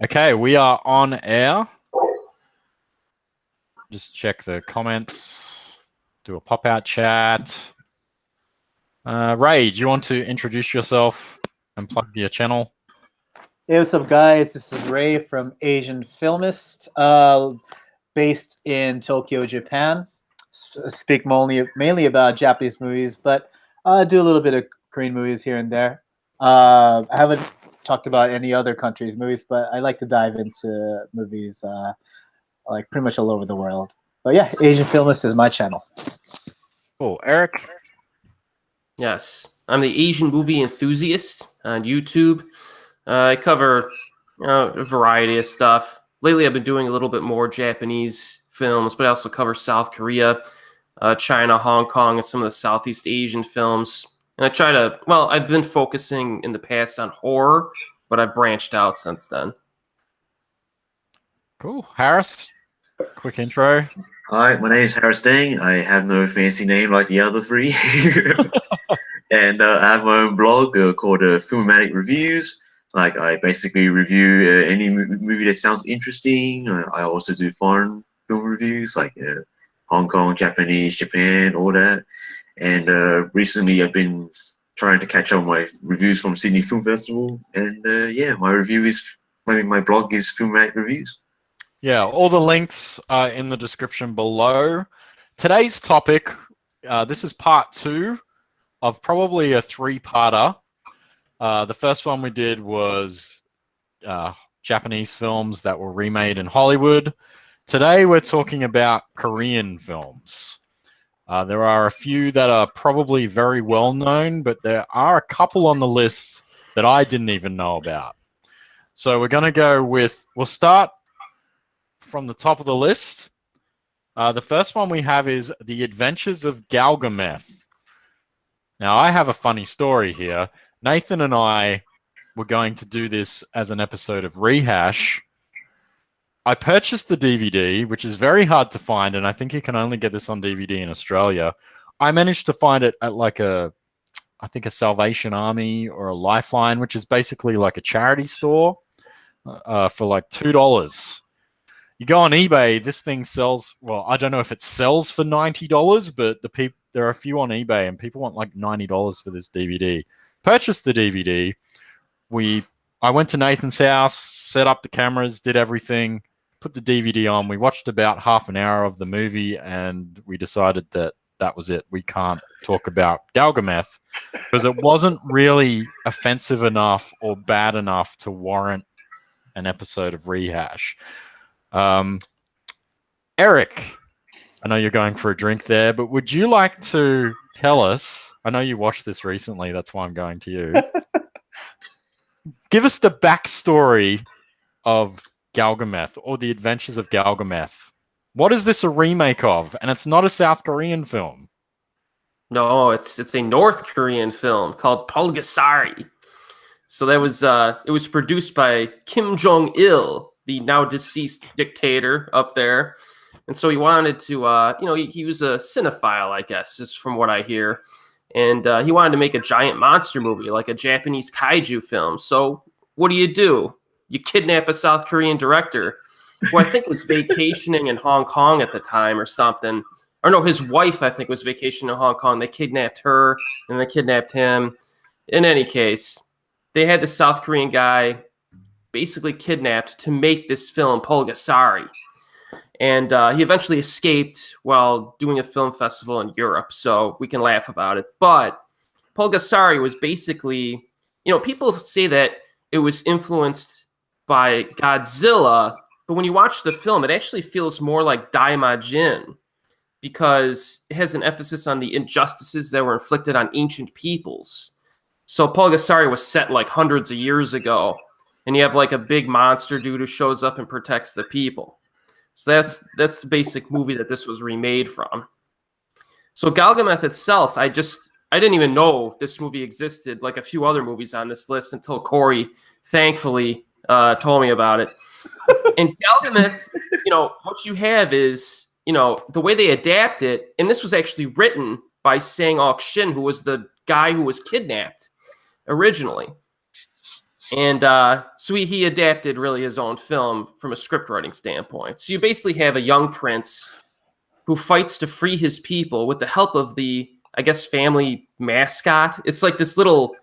Okay, we are on air. Just check the comments, do a pop-out chat. Ray, do you want to introduce yourself and plug your channel? Hey, what's up, guys? This is Ray from Asian Filmist, based in Tokyo, Japan. Speak mainly about Japanese movies, but do a little bit of Korean movies here and there. I haven't talked about any other countries' movies, but I like to dive into movies like pretty much all over the world. But yeah, Asian Filmist is my channel. Cool. Erik? Yes, I'm the Asian movie enthusiast on YouTube. I cover a variety of stuff. Lately, I've been doing a little bit more Japanese films, but I also cover South Korea, China, Hong Kong, and some of the Southeast Asian films. And I try to, well, I've been focusing in the past on horror, but I've branched out since then. Cool. Harris, quick intro. Hi, my name is Harris Deng. I have no fancy name like the other three. And I have my own blog called Filmatic Reviews. Like, I basically review any movie that sounds interesting. I also do foreign film reviews, like Hong Kong, Japanese, Japan, all that. And recently I've been trying to catch up my reviews from Sydney Film Festival. And yeah, my blog is Filmatic Reviews. Yeah, all the links are in the description below. Today's topic, this is part 2 of probably a 3-parter. The first one we did was Japanese films that were remade in Hollywood. Today we're talking about Korean films. There are a few that are probably very well known, but there are a couple on the list that I didn't even know about. So we're going to go with, we'll start from the top of the list. The first one we have is The Adventures of Galgameth. Now, I have a funny story here. Nathan and I were going to do this as an episode of Rehash. I purchased the DVD, which is very hard to find, and I think you can only get this on DVD in Australia. I managed to find it at like I think a Salvation Army or a Lifeline, which is basically like a charity store, for like $2. You go on eBay, this thing sells, well, I don't know if it sells for $90, but there are a few on eBay and people want like $90 for this DVD. Purchased the DVD. I went to Nathan's house, set up the cameras, did everything, put the DVD on. We watched about half an hour of the movie and we decided that was it. We can't talk about Galgameth because it wasn't really offensive enough or bad enough to warrant an episode of Rehash. Erik, I know you're going for a drink there, but would you like to tell us, I know you watched this recently, that's why I'm going to you. Give us the backstory of Galgameth or The Adventures of Galgameth. What is this a remake of? And it's not a South Korean film. No, it's a North Korean film called Pulgasari. So that was it was produced by Kim Jong-il, the now deceased dictator up there. And so he wanted to, he was a cinephile, I guess, just from what I hear. And he wanted to make a giant monster movie, like a Japanese kaiju film. So what do? You kidnap a South Korean director who I think was vacationing in Hong Kong at the time or something. Or no, his wife, I think, was vacationing in Hong Kong. They kidnapped her and they kidnapped him. In any case, they had the South Korean guy basically kidnapped to make this film, Pulgasari. And he eventually escaped while doing a film festival in Europe, so we can laugh about it. But Pulgasari was basically, people say that it was influenced by Godzilla, but when you watch the film, it actually feels more like Daimajin because it has an emphasis on the injustices that were inflicted on ancient peoples. So Pulgasari was set like hundreds of years ago, and you have like a big monster dude who shows up and protects the people. So that's the basic movie that this was remade from. So Galgameth itself, I didn't even know this movie existed, like a few other movies on this list, until Corey thankfully told me about it. And Galgameth, what you have is, the way they adapt it, and this was actually written by Sang-ok Shin, who was the guy who was kidnapped originally. And so he adapted really his own film from a script writing standpoint. So you basically have a young prince who fights to free his people with the help of the, I guess, family mascot. It's like this little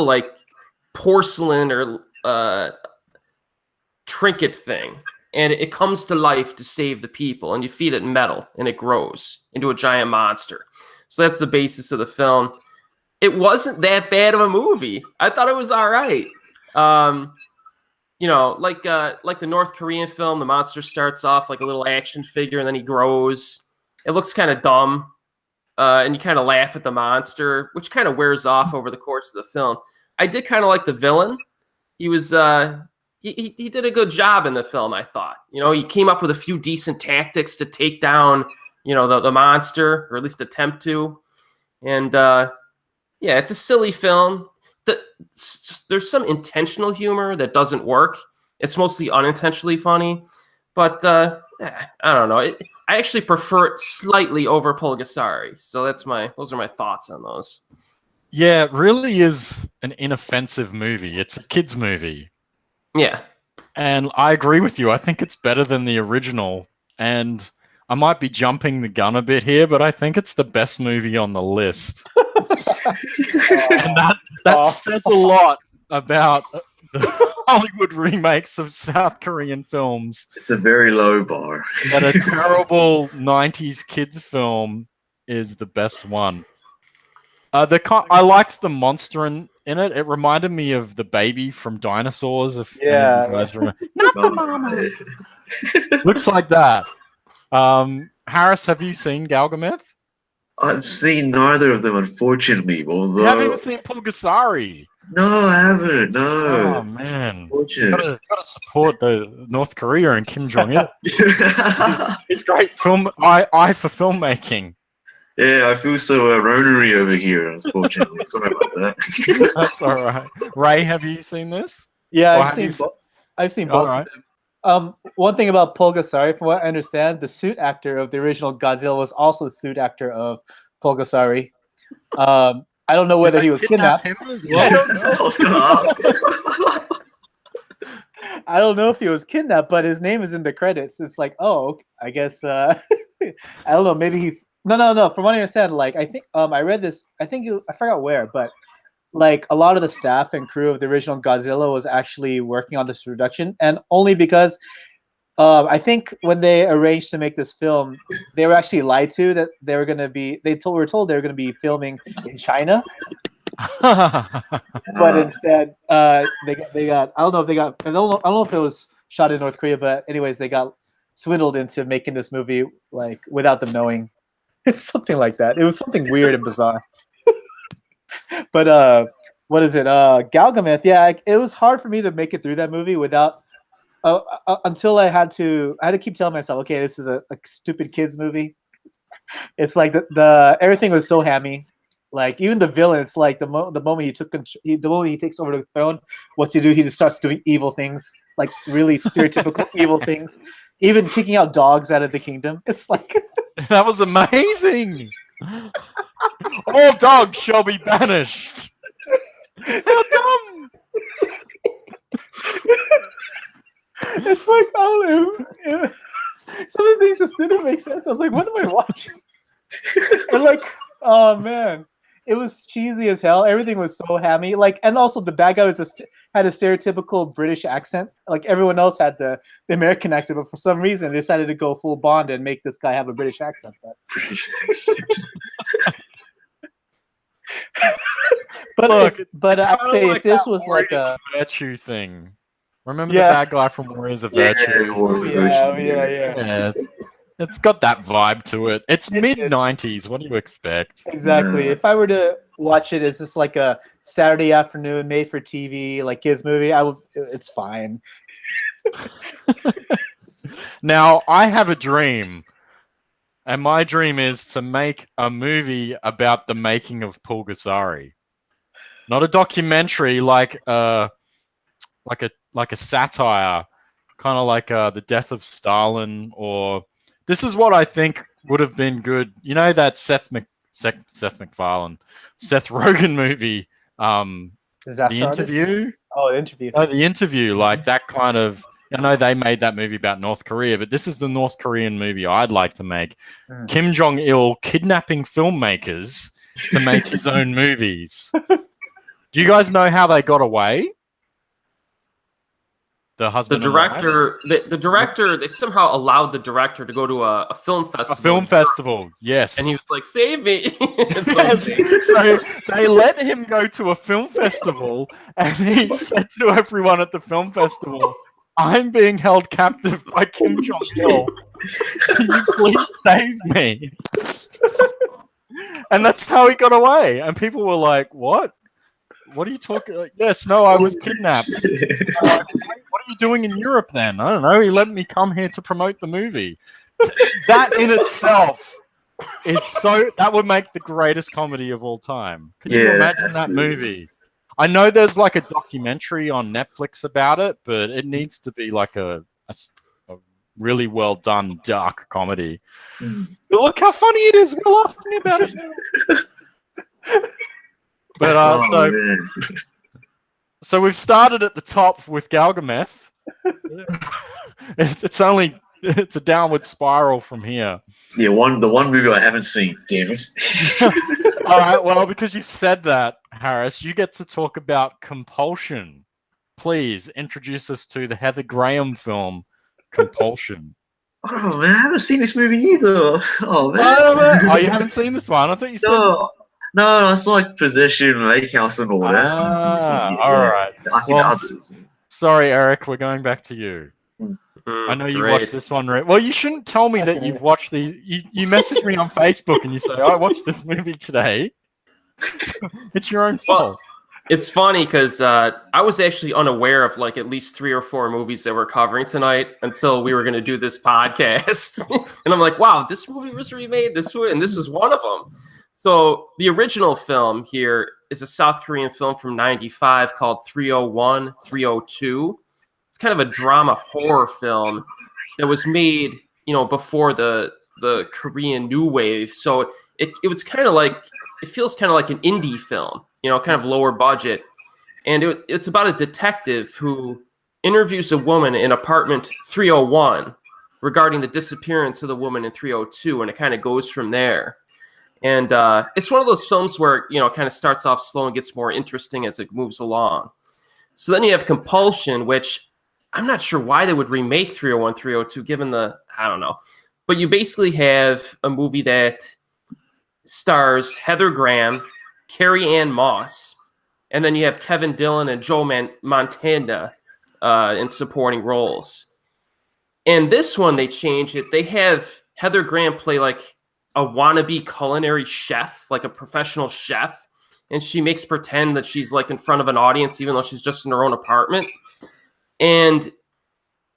like porcelain or trinket thing. And it comes to life to save the people. And you feed it metal and it grows into a giant monster. So that's the basis of the film. It wasn't that bad of a movie. I thought it was all right. You know, like the North Korean film, the monster starts off like a little action figure and then he grows. It looks kind of dumb, and you kind of laugh at the monster, which kind of wears off over the course of the film. I did kind of like the villain. He was he did a good job in the film, I thought. You know, he came up with a few decent tactics to take down, you know, the monster, or at least attempt to. And yeah, it's a silly film. There's some intentional humor that doesn't work. It's mostly unintentionally funny, but I don't know. I actually prefer it slightly over Pulgasari. So those are my thoughts on those. Yeah, it really is an inoffensive movie. It's a kids' movie. Yeah. And I agree with you. I think it's better than the original. And I might be jumping the gun a bit here, but I think it's the best movie on the list. And that says a lot about the Hollywood remakes of South Korean films. It's a very low bar. That a terrible 90s kids film is the best one. I liked the monster in it. It reminded me of the baby from Dinosaurs. If any of you guys remember. Not the mama. Looks like that. Harris, have you seen Galgameth? I've seen neither of them, unfortunately. Although You haven't even seen Pulgasari. no, I haven't. No. Oh man, Unfortunate. gotta support the North Korea and Kim Jong Il. It's great film. I for filmmaking. Yeah, I feel so ronery over here, unfortunately. Sorry about that. That's all right. Ray, have you seen this? Yeah, Or I've have seen you se- I've seen All both right. of them. One thing about Pulgasari, from what I understand, the suit actor of the original Godzilla was also the suit actor of Pulgasari. I don't know whether Did he they was kidnap kidnapped. him as I well? don't know. I was gonna ask. I don't know if he was kidnapped, but his name is in the credits. It's like, oh, I guess I don't know. Maybe he. No. From what I understand, like I think I read this. I forgot where, but like a lot of the staff and crew of the original Godzilla was actually working on this production, and only because I think when they arranged to make this film, they were actually lied to that they were going to be. Were told they were going to be filming in China, but instead, they got. I don't know if they got. I don't know if it was shot in North Korea, but anyways, they got swindled into making this movie like without them knowing. It's something like that. It was something weird and bizarre. But what is it? Galgameth. Yeah, it was hard for me to make it through that movie without. Until I had to keep telling myself, okay, this is a stupid kids movie. It's like the everything was so hammy. Like even the villain, it's like the moment the moment he takes over the throne, what's he do? He just starts doing evil things, like really stereotypical evil things. Even kicking out dogs out of the kingdom. It's like That was amazing. All dogs shall be banished. How dumb. it's like some of the things just didn't make sense. I was like, what am I watching? And like, oh man, it was cheesy as hell. Everything was so hammy. Like, and also the bad guy was had a stereotypical British accent. Like everyone else had the American accent, but for some reason they decided to go full Bond and make this guy have a British accent. But Look, but it's I'd kinda say like if this that was like Warriors a of Virtue thing. Remember Yeah. the bad guy from Warriors of Virtue? Yeah, it's got that vibe to it. It's mid 90s. What do you expect? Exactly. Yeah. If I were to watch it as just like a Saturday afternoon made for TV like kids movie, it's fine. Now, I have a dream, and my dream is to make a movie about the making of Pulgasari. Not a documentary like a satire, kind of like the death of Stalin, or this is what I think would have been good. You know that Seth MacFarlane, Seth Rogen movie, Disaster The Artist? Interview. Oh, the Interview. No, The Interview. Like that kind of. I know they made that movie about North Korea, but this is the North Korean movie I'd like to make. Mm. Kim Jong Il kidnapping filmmakers to make his own movies. Do you guys know how they got away? The The husband and wife? director, the director, they somehow allowed the director to go to a film A festival. film festival, yes. And he was like, "Save me!" And Yes. So they let him go to a film festival, and he said to everyone at the film festival, "I'm being held captive by Kim Jong Il. Can you please save me?" And that's how he got away. And people were like, "What? What are you talking? Like, yes, no, I was kidnapped. What are you doing in Europe then? I don't know. He let me come here to promote the movie." That in itself is so. That would make the greatest comedy of all time. Could you imagine that movie? I know there's like a documentary on Netflix about it, but it needs to be like a really well done dark comedy. But look how funny it is. We're laughing about it now. But so we've started at the top with Galgameth. It's a downward spiral from here. Yeah, the one movie I haven't seen. Damn it. All right. Well, because you've said that, Harris, you get to talk about Compulsion. Please introduce us to the Heather Graham film, Compulsion. Oh man, I haven't seen this movie either. Oh man. Oh, you haven't seen this one? I thought you said. No, I saw like Possession, Lake House, and all that. All right. I think others. Sorry, Eric. We're going back to you. I know you watched this one. Well, you shouldn't tell me that you've watched these. You message me on Facebook and you say, "I watched this movie today." It's your own fault. It's funny because I was actually unaware of like at least 3 or 4 movies that we're covering tonight until we were going to do this podcast. And I'm like, wow, this movie was remade this way, and this was one of them. So the original film here is a South Korean film from '95 called 301, 302. It's kind of a drama horror film that was made, before the Korean New Wave. So it was kind of like, it feels kind of like an indie film, kind of lower budget. And it's about a detective who interviews a woman in apartment 301 regarding the disappearance of the woman in 302, and it kind of goes from there. And it's one of those films where, it kind of starts off slow and gets more interesting as it moves along. So then you have Compulsion, which I'm not sure why they would remake 301, 302, given I don't know. But you basically have a movie that stars Heather Graham, Carrie Ann Moss, and then you have Kevin Dillon and Joe Montana in supporting roles. And this one, they change it. They have Heather Graham play like a wannabe culinary chef, like a professional chef. And she makes pretend that she's like in front of an audience, even though she's just in her own apartment. And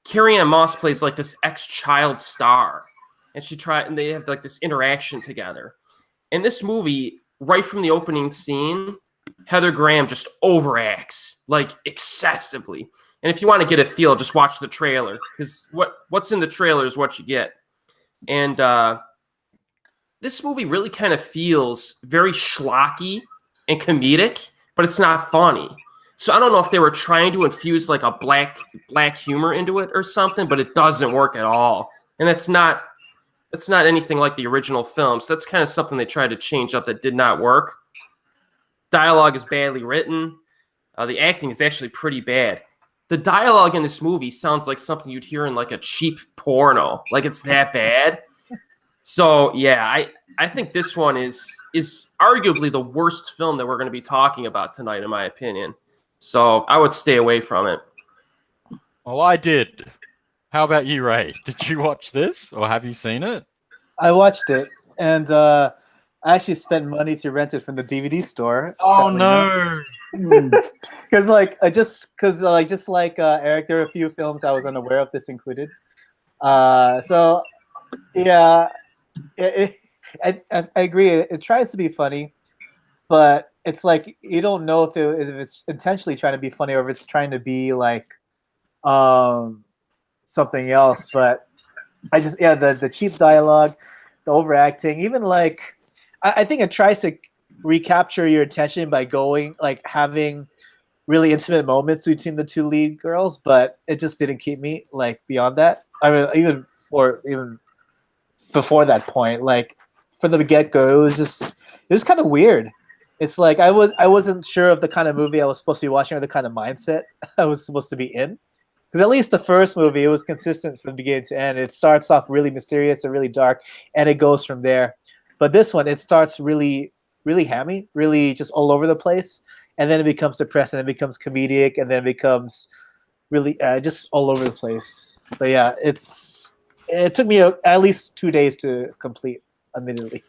Carrie Ann Moss plays like this ex-child star. And they have like this interaction together. In this movie, right from the opening scene, Heather Graham just overacts like excessively. And if you want to get a feel, just watch the trailer, because what's in the trailer is what you get. And this movie really kind of feels very schlocky and comedic, but it's not funny. So I don't know if they were trying to infuse like a black humor into it or something, but it doesn't work at all. And that's not anything like the original film. So that's kind of something they tried to change up that did not work. Dialogue is badly written. The acting is actually pretty bad. The dialogue in this movie sounds like something you'd hear in like a cheap porno. Like it's that bad. So yeah, I think this one is arguably the worst film that we're going to be talking about tonight, in my opinion. So I would stay away from it. Well, I did. How about you, Ray? Did you watch this, or have you seen it? I watched it, and I actually spent money to rent it from the DVD store. Oh no! Because like Eric, there are a few films I was unaware of. This included. So yeah, I agree. It tries to be funny, but it's like you don't know if it's intentionally trying to be funny or if it's trying to be like something else. But the cheap dialogue, the overacting, even like I think it tries to recapture your attention by going like having really intimate moments between the two lead girls, but it just didn't keep me like beyond that. I mean, even before that point, like from the get go, it was kind of weird. It's like I wasn't sure of the kind of movie I was supposed to be watching or the kind of mindset I was supposed to be in. Because at least the first movie, it was consistent from beginning to end. It starts off really mysterious and really dark, and it goes from there. But this one, it starts really, really hammy, really just all over the place, and then it becomes depressing, it becomes comedic, and then it becomes really just all over the place. But yeah, it took me at least 2 days to complete, admittedly.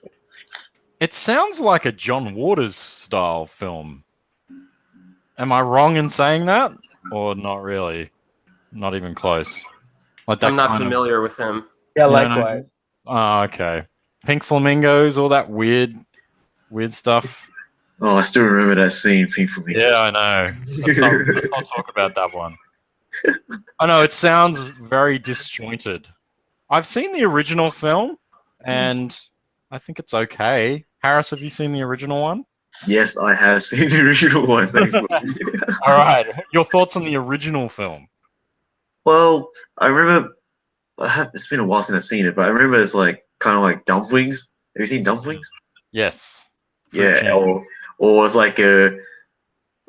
It sounds like a John Waters style film. Am I wrong in saying that, or not really? Not even close. Like that I'm not kind familiar with him. Yeah, You don't know? likewise. Oh, okay. Pink flamingos, all that weird stuff. Oh, I still remember that scene, Pink Flamingos. Yeah, I know. Let's not talk about that one. I know, it sounds very disjointed. I've seen the original film, and I think it's okay. Harris, have you seen the original one? Yes, I have seen the original one. Thankfully. All right. Your thoughts on the original film? Well, I remember. It's been a while since I've seen it, but I remember it's like kind of like dumplings. Have you seen dumplings? Yes. Yeah, Fruit or it's like a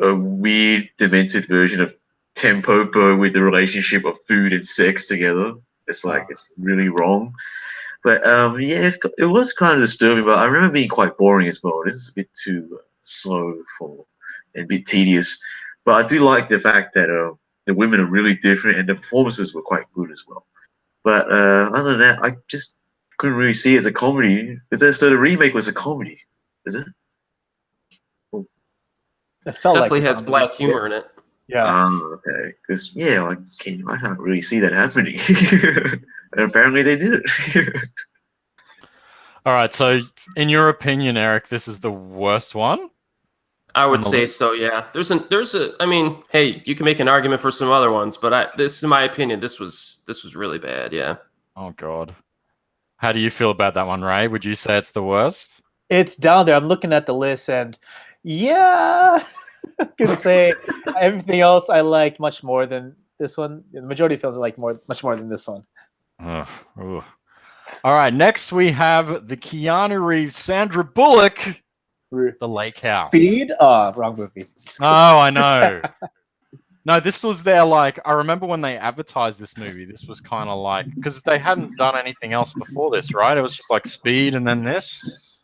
weird, demented version of Tempopo with the relationship of food and sex together. It's like it's really wrong. But yeah, it was kind of disturbing. But I remember being quite boring as well. This is a bit too slow and a bit tedious. But I do like the fact that the women are really different and the performances were quite good as well. But other than that, I just couldn't really see it as a comedy. So the remake was a comedy, is it? It felt Definitely like has black humor in it. Yeah. Okay. Because yeah, I can't really see that happening. And apparently they did it. All right. So, in your opinion, Eric, this is the worst one? I would On the say list? so. Yeah. I mean, hey, you can make an argument for some other ones, but this, in my opinion, this was really bad. Yeah. Oh, God. How do you feel about that one, Ray? Would you say it's the worst? It's down there. I'm looking at the list, and yeah, I can say everything else I liked much more than this one. The majority of films I like much more than this one. Ugh. Ugh. All right. Next, we have the Keanu Reeves, Sandra Bullock, The Lake House. Speed? Oh, wrong movie. Oh, I know. No, this was their, like, I remember when they advertised this movie, this was kind of like, because they hadn't done anything else before this, right? It was just like Speed and then this.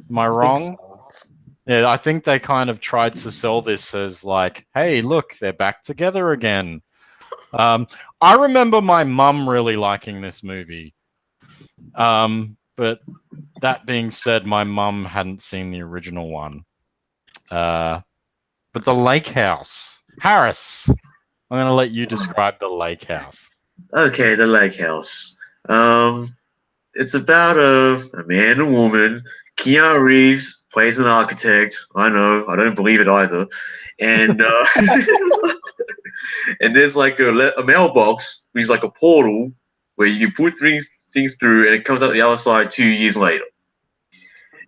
Am I wrong? So. Yeah, I think they kind of tried to sell this as like, hey, look, they're back together again. I remember my mum really liking this movie. But that being said, my mum hadn't seen the original one. But The Lake House. Harris, I'm going to let you describe The Lake House. Okay, the Lake House. It's about a man and woman. Keanu Reeves plays an architect. I know, I don't believe it either. And and there's like a mailbox, which is like a portal where you put things through, and it comes out the other side 2 years later.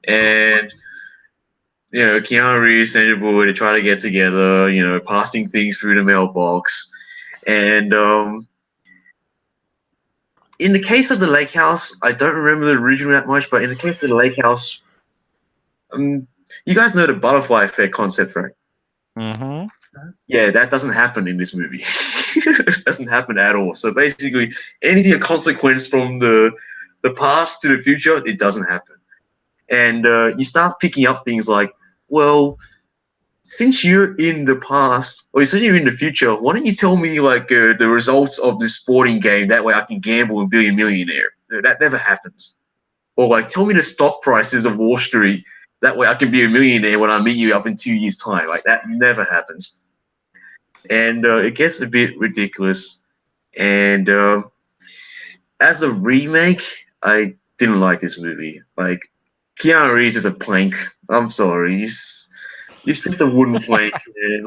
And you know, Keanu Reeves and Sandra Bullock, they try to get together. You know, passing things through the mailbox, and in the case of the Lake House, I don't remember the original that much, but in the case of the Lake House, you guys know the butterfly effect concept, right? Mm-hmm. Yeah, that doesn't happen in this movie. It doesn't happen at all. So basically, anything of consequence from the past to the future, it doesn't happen. And you start picking up things like, well, since you're in the past, or since you're in the future, why don't you tell me like the results of this sporting game? That way I can gamble and be a millionaire. That never happens. Or like, tell me the stock prices of Wall Street. That way I can be a millionaire when I meet you up in 2 years' time. Like that never happens. And it gets a bit ridiculous. And as a remake, I didn't like this movie. Like, Keanu Reeves is a plank. I'm sorry. He's just a wooden plank. Man.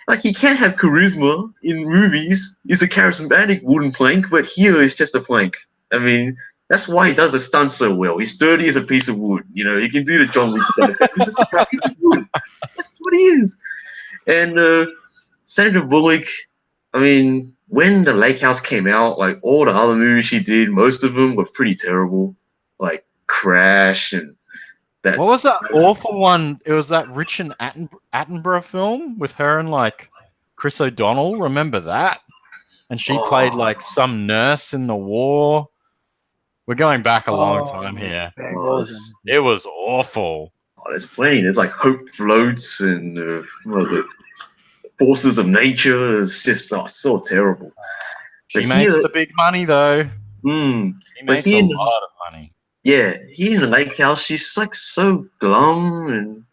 Like he can't have charisma in movies. He's a charismatic wooden plank, but here he's just a plank. I mean, that's why he does the stunts so well. He's sturdy as a piece of wood. You know, he can do the John Wick stuff. He's just a piece of wood. That's what he is. And Sandra Bullock, I mean, when The Lake House came out, like all the other movies she did, most of them were pretty terrible. Like Crash and that. What was that awful one? It was that Richard Attenborough film with her and like Chris O'Donnell. Remember that? And she played like some nurse in the war. We're going back a long time here. It was awful. Oh, there's plenty. There's like Hope Floats and what was it? Forces of Nature. It's just so terrible. She makes the big money though. She makes a lot of money. Yeah, here in The Lake House, she's like so glum and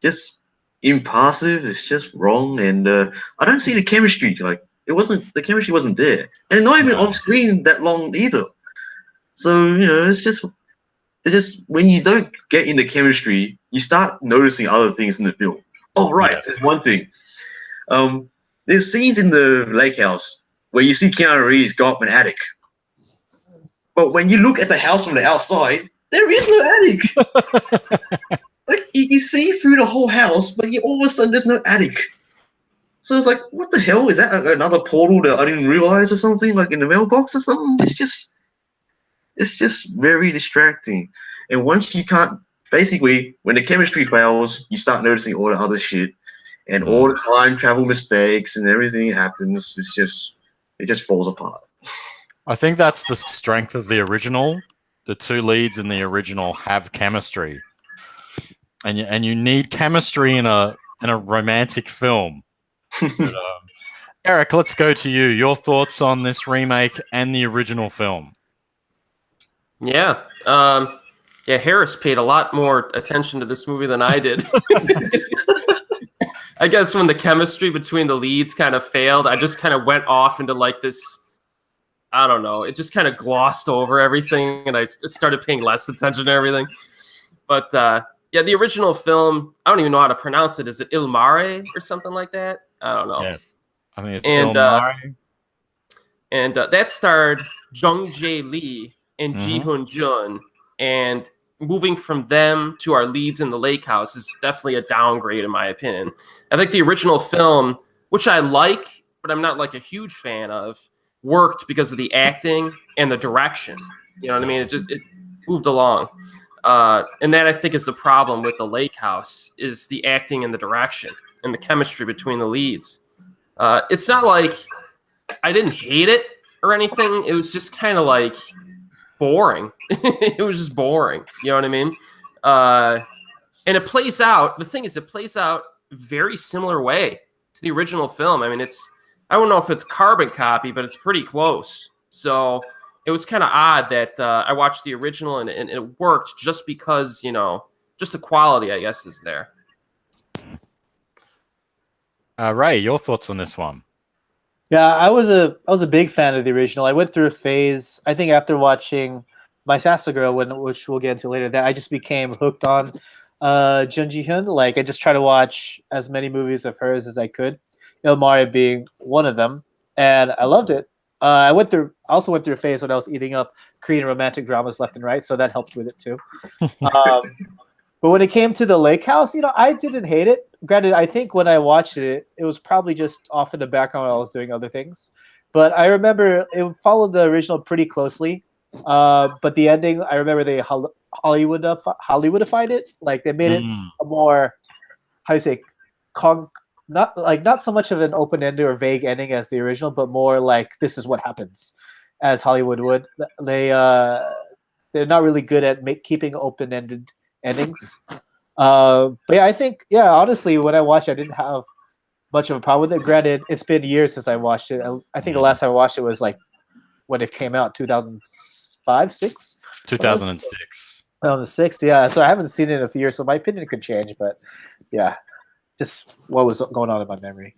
just impassive. It's just wrong, and I don't see the chemistry. Like the chemistry wasn't there, and not even on screen that long either. So it's just when you don't get into chemistry, you start noticing other things in the film. Oh right, there's one thing. There's scenes in The Lake House where you see Keanu Reeves go up an attic. But when you look at the house from the outside, there is no attic. Like you see through the whole house, but all of a sudden there's no attic. So it's like, what the hell is that? Another portal that I didn't realize or something, like in the mailbox or something? It's just very distracting. And once you can't, basically, when the chemistry fails, you start noticing all the other shit, and all the time travel mistakes and everything happens. It just falls apart. I think that's the strength of the original. The two leads in the original have chemistry, and you need chemistry in a romantic film. But, Erik, let's go to you. Your thoughts on this remake and the original film? Yeah, Harris paid a lot more attention to this movie than I did. I guess when the chemistry between the leads kind of failed, I just kind of went off into like this. I don't know. It just kind of glossed over everything, and I started paying less attention to everything. But the original film, I don't even know how to pronounce it. Is it Il Mare or something like that? I don't know. Yes, I think it's Il Mare. And that starred Jung Jae Lee and Ji Hoon Jun. And moving from them to our leads in The Lake House is definitely a downgrade, in my opinion. I think the original film, which I like, but I'm not like a huge fan of, worked because of the acting and the direction. You know what I mean? It moved along. And that I think is the problem with The Lake House is the acting and the direction and the chemistry between the leads. It's not like I didn't hate it or anything. It was just kind of like boring. It was just boring. You know what I mean? And it plays out. The thing is, it plays out very similar way to the original film. I mean, I don't know if it's carbon copy, but it's pretty close. So it was kind of odd that I watched the original and it worked just because, just the quality, I guess, is there. Ray, your thoughts on this one? Yeah, I was a big fan of the original. I went through a phase, I think after watching My Sassy Girl, which we'll get into later, that I just became hooked on Jun Ji-hyun. Like, I just try to watch as many movies of hers as I could. Il Mare being one of them, and I loved it. I also went through a phase when I was eating up Korean romantic dramas left and right, so that helped with it too. But when it came to The Lake House, I didn't hate it. Granted, I think when I watched it, it was probably just off in the background while I was doing other things. But I remember it followed the original pretty closely. But the ending, I remember they Hollywoodified it. Like they made it a more, how do you say, not so much of an open-ended or vague ending as the original, but more like this is what happens, as Hollywood would. They're not really good at keeping open-ended endings. But yeah, I think honestly, when I watched it, I didn't have much of a problem with it. Granted, it's been years since I watched it. I think the last time I watched it was like when it came out, 2005, 6? 2006. 2006, yeah. So I haven't seen it in a few years, so my opinion could change. But yeah, just what was going on in my memory.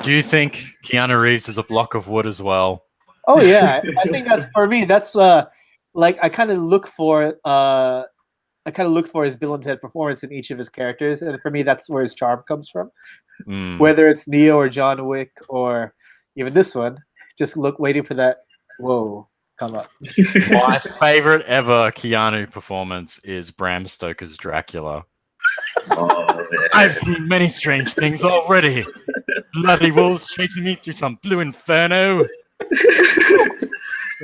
Do you think Keanu Reeves is a block of wood as well? Oh yeah, I think that's for me. That's like I kind of look for his Bill and Ted performance in each of his characters, and for me, that's where his charm comes from. Whether it's Neo or John Wick or even this one, just waiting for that. Whoa, come up. My favorite ever Keanu performance is Bram Stoker's Dracula. Oh, man. I've seen many strange things already. Bloody wolves chasing me through some blue inferno.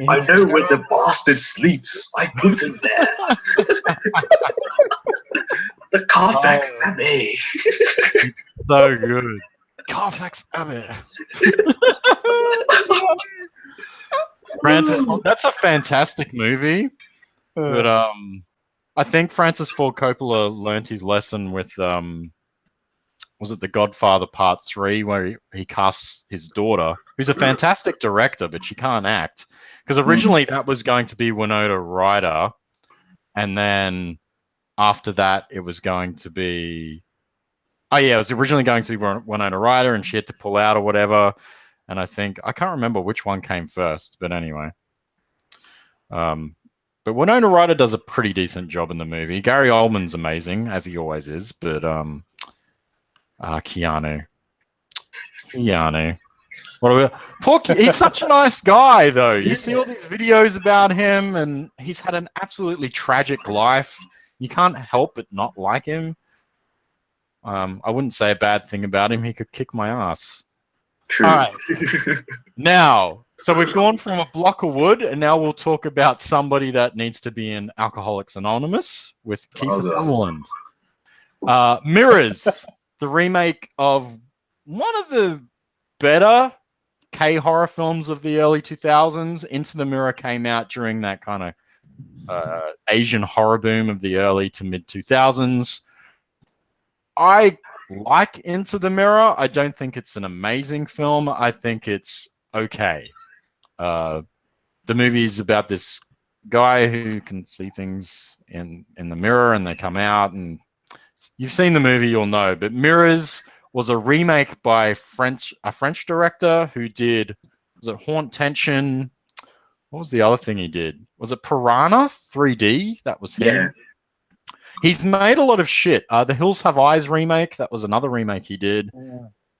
I It's know where the terrible. bastard sleeps. I put him there. The Carfax Oh. Abbey. So good. Carfax Abbott. Francis, that's a fantastic movie, but I think Francis Ford Coppola learnt his lesson with was it The Godfather Part 3, where he casts his daughter, who's a fantastic director, but she can't act. Because originally that was going to be Winona Ryder, and then after that it was going to be... Oh, yeah, it was originally going to be Winona Ryder, and she had to pull out or whatever. And I can't remember which one came first, but anyway. But Winona Ryder does a pretty decent job in the movie. Gary Oldman's amazing, as he always is, but Keanu. What are we... He's such a nice guy, though. You see all these videos about him, and he's had an absolutely tragic life. You can't help but not like him. I wouldn't say a bad thing about him. He could kick my ass. True. All right. Now, so we've gone from a block of wood, and now we'll talk about somebody that needs to be in Alcoholics Anonymous with Kiefer Sutherland. Mirrors, the remake of one of the better K-horror films of the early 2000s. Into the Mirror came out during that kind of Asian horror boom of the early to mid-2000s. I like Into the Mirror. I don't think it's an amazing film. I think it's okay. The movie is about this guy who can see things in the mirror, and they come out, and you've seen the movie, you'll know. But Mirrors was a remake by a French director who did, was it Haunt Tension? What was the other thing he did? Was it Piranha 3D? That was him. Yeah. He's made a lot of shit. The Hills Have Eyes remake, that was another remake he did.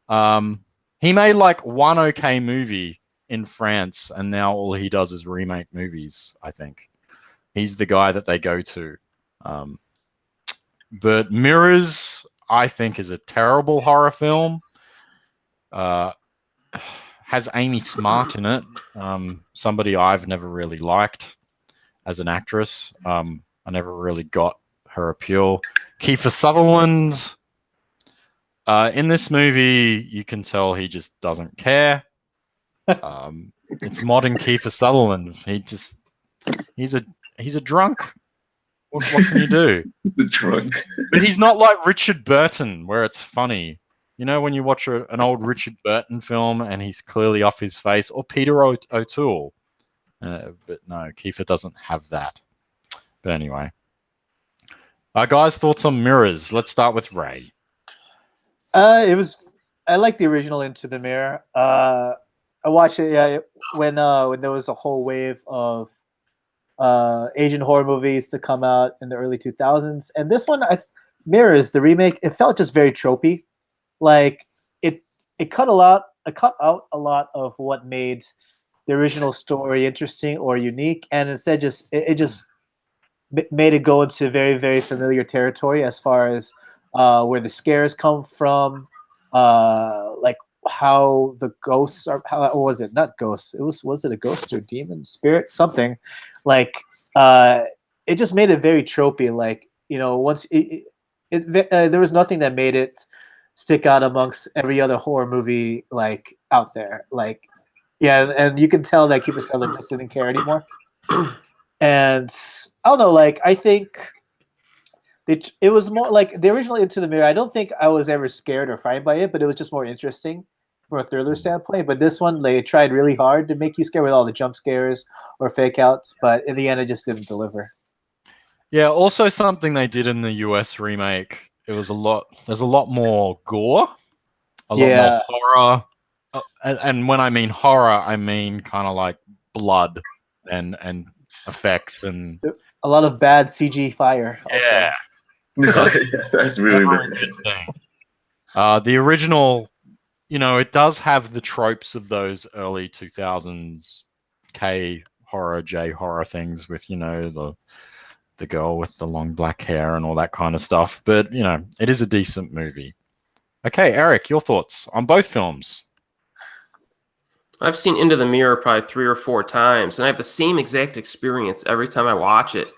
He made like one okay movie in France, and now all he does is remake movies, I think. He's the guy that they go to. But Mirrors, I think, is a terrible horror film. Has Amy Smart in it, somebody I've never really liked as an actress. I never really got her appeal. Kiefer Sutherland, in this movie, you can tell he just doesn't care. It's modern Kiefer Sutherland. He's a drunk. What can you do? The drunk. But he's not like Richard Burton, where it's funny. You know, when you watch an old Richard Burton film and he's clearly off his face, or Peter O'Toole. But no, Kiefer doesn't have that. But anyway. Guys, thoughts on Mirrors? Let's start with Ray. I like the original Into the Mirror. I watched it when there was a whole wave of Asian horror movies to come out in the early 2000s, and this one, Mirrors, the remake, it felt just very tropey. Like it cut out a lot of what made the original story interesting or unique, and instead it just made it go into very, very familiar territory as far as where the scares come from, like how the ghosts are. How was it? Not ghosts. Was it a ghost or demon, spirit, something? Like it just made it very tropey. Like, you know, once there was nothing that made it stick out amongst every other horror movie like out there. Like, yeah, and you can tell that Kiefer Sutherland just didn't care anymore. And I don't know, like I think it was more like the original Into the Mirror. I don't think I was ever scared or frightened by it, but it was just more interesting from a thriller standpoint. But this one, they tried really hard to make you scared with all the jump scares or fake outs, but in the end, it just didn't deliver. Yeah, also something they did in the US remake. There's a lot more gore, a lot more horror. And when I mean horror, I mean kind of like blood and effects and a lot of bad CG fire. Yeah. Also. That's really a good thing. The original, you know, it does have the tropes of those early 2000s K horror, J horror things with, you know, the girl with the long black hair and all that kind of stuff. But you know, it is a decent movie. Okay, Erik, your thoughts on both films? I've seen Into the Mirror probably 3 or 4 times, and I have the same exact experience every time I watch it.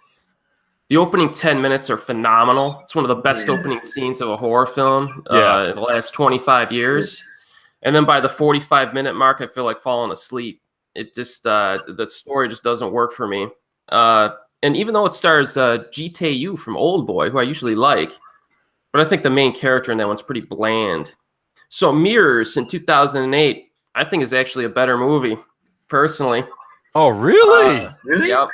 The opening 10 minutes are phenomenal. It's one of the best opening scenes of a horror film in the last 25 years. And then by the 45-minute mark, I feel like falling asleep. It just, the story just doesn't work for me. And even though it stars Ji Tae-yu from Oldboy, who I usually like, but I think the main character in that one's pretty bland. So Mirrors in 2008, I think is actually a better movie, personally. Oh, really? Really? Yep.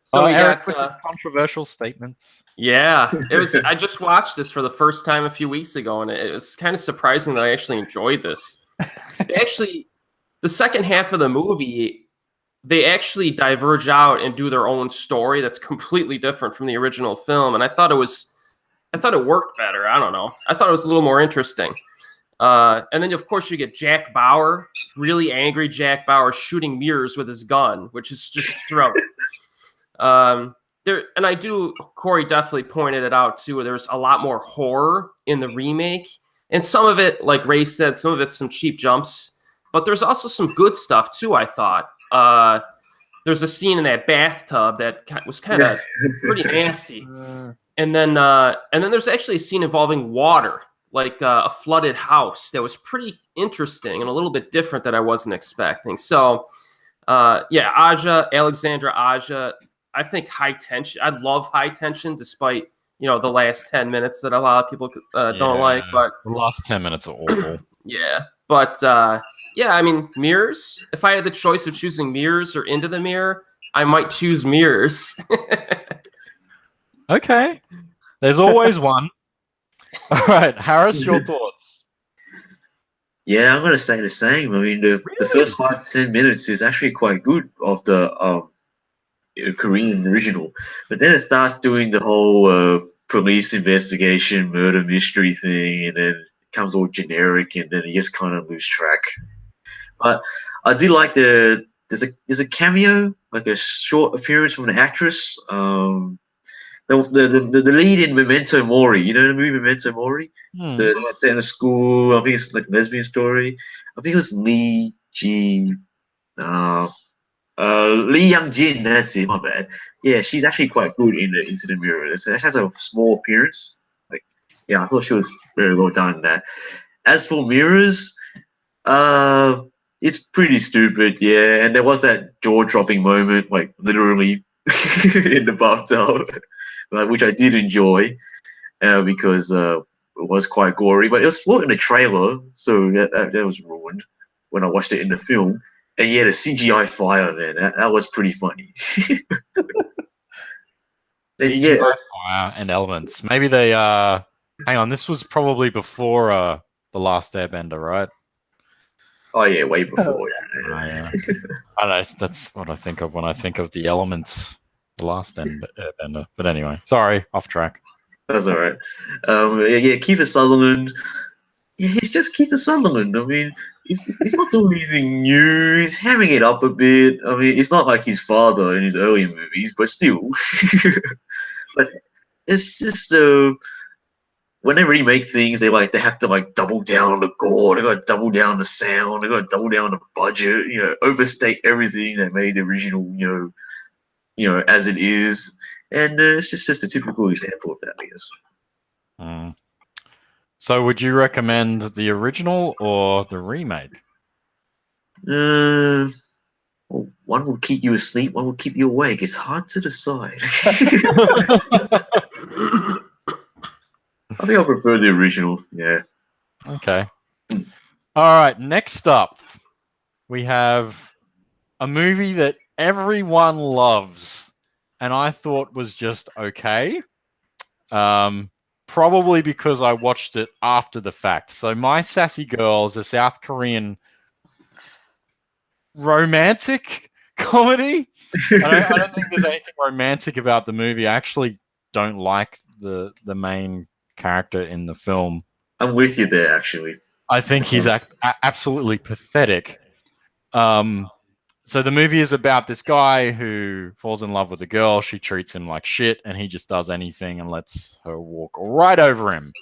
So Erik with his controversial statements. Yeah, it was. I just watched this for the first time a few weeks ago, and it was kind of surprising that I actually enjoyed this. The second half of the movie, they actually diverge out and do their own story that's completely different from the original film, and I thought it worked better. I don't know. I thought it was a little more interesting. And then, of course, you get Jack Bauer, really angry Jack Bauer, shooting mirrors with his gun, which is just thrown. And I do, Corey definitely pointed it out too. There's a lot more horror in the remake, and some of it, like Ray said, some of it's some cheap jumps, but there's also some good stuff too. I thought there's a scene in that bathtub that was kind of pretty nasty, and then there's actually a scene involving water, like a flooded house, that was pretty interesting and a little bit different that I wasn't expecting. So, Alexandra Aja. I think High Tension. I love High Tension, despite the last 10 minutes that a lot of people don't like. But the last 10 minutes are awful. Yeah, but I mean, Mirrors. If I had the choice of choosing Mirrors or Into the Mirror, I might choose Mirrors. Okay, there's always one. All right, Harris, your thoughts? Yeah, I'm gonna say the same. I mean, the first 5 to 10 minutes is actually quite good of the Korean original, but then it starts doing the whole police investigation, murder mystery thing, and then it becomes all generic, and then you just kind of lose track. But I do like there's a cameo, like a short appearance from an actress. The lead in Memento Mori, you know the movie Memento Mori? The one set in a school. I think it's like a lesbian story. I think it was Lee Young Jin, that's it, my bad. Yeah, she's actually quite good in the Into the Mirror. She has a small appearance. I thought she was very well done in that. As for Mirrors, it's pretty stupid, yeah. And there was that jaw-dropping moment, like literally in the bathtub, which I did enjoy because it was quite gory. But it was in the trailer, so that was ruined when I watched it in the film. And yeah, the CGI fire, man, that was pretty funny. CGI fire and elements. Maybe they hang on, this was probably before The Last Airbender, right? Oh yeah, way before. I don't know, that's what I think of when I think of the elements, The Last Airbender. But anyway, sorry, off track. That's all right. Kiefer Sutherland. Yeah, he's just Kiefer Sutherland. I mean, he's not doing anything new. He's hamming it up a bit. I mean, it's not like his father in his earlier movies, but still. But it's just when they remake things, they have to double down on the gore. They got to double down on the sound. They got to double down on the budget. Overstate everything that made the original. As it is, and it's just a typical example of that, I guess. So would you recommend the original or the remake? Well, one will keep you asleep, one will keep you awake. It's hard to decide. I think I prefer the original, yeah. Okay. All right, next up, we have a movie that everyone loves, and I thought was just okay. Probably because I watched it after the fact. So My Sassy Girl is a South Korean romantic comedy. I don't think there's anything romantic about the movie. I actually don't like the main character in the film. I'm with you there, actually. I think he's absolutely pathetic. So the movie is about this guy who falls in love with a girl. She treats him like shit, and he just does anything and lets her walk right over him.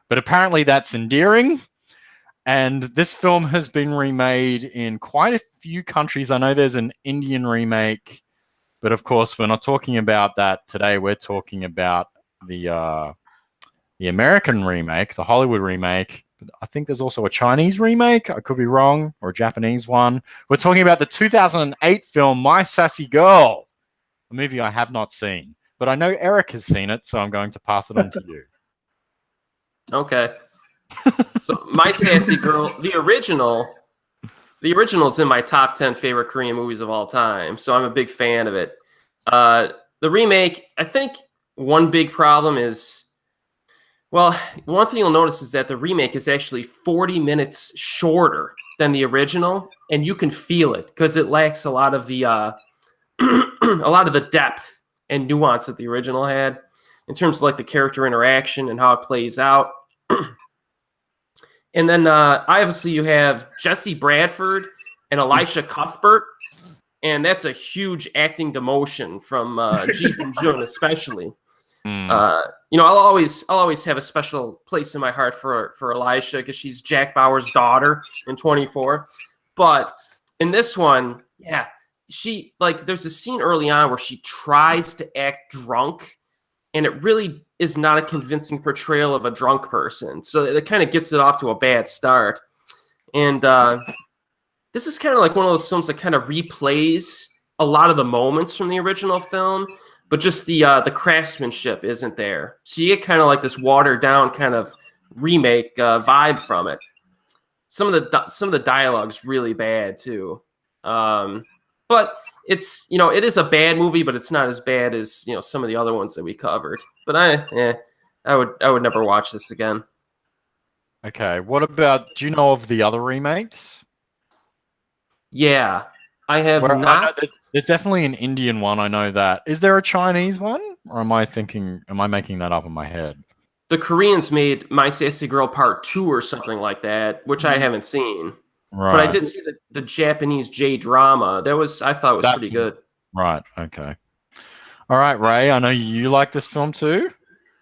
But apparently that's endearing. And this film has been remade in quite a few countries. I know there's an Indian remake, but of course we're not talking about that today. We're talking about the American remake, the Hollywood remake. I think there's also a Chinese remake. I could be wrong, or a Japanese one. We're talking about the 2008 film My Sassy Girl, a movie I have not seen, but I know Erik has seen it, so I'm going to pass it on to you. Okay. So My Sassy Girl, the original is in my top 10 favorite Korean movies of all time, so I'm a big fan of it. The remake, I think one big problem is, well, one thing you'll notice is that the remake is actually 40 minutes shorter than the original, and you can feel it because it lacks a lot of the a lot of the depth and nuance that the original had in terms of like the character interaction and how it plays out. And then obviously you have Jesse Bradford and Elisha Cuthbert, and that's a huge acting demotion from Ji Hoon Jun especially. You know, I'll always have a special place in my heart for Elisha because she's Jack Bauer's daughter in 24. But in this one, yeah, she there's a scene early on where she tries to act drunk, and it really is not a convincing portrayal of a drunk person. So it kind of gets it off to a bad start. And this is kind of like one of those films that kind of replays a lot of the moments from the original film, but just the craftsmanship isn't there. So you get kind of like this watered down kind of remake vibe from it. Some of the dialogue's really bad too. But it's, you know, it is a bad movie, but it's not as bad as, you know, some of the other ones that we covered. But I would never watch this again. Okay, what about, do you know of the other remakes? Yeah, I have I know not. there's definitely an Indian one, I know that. Is there a Chinese one? Or am I making that up in my head? The Koreans made My Sassy Girl Part 2 or something like that, which I haven't seen. Right. But I did see the Japanese J-drama. I thought it was pretty good. Right, okay. All right, Ray, I know you like this film too?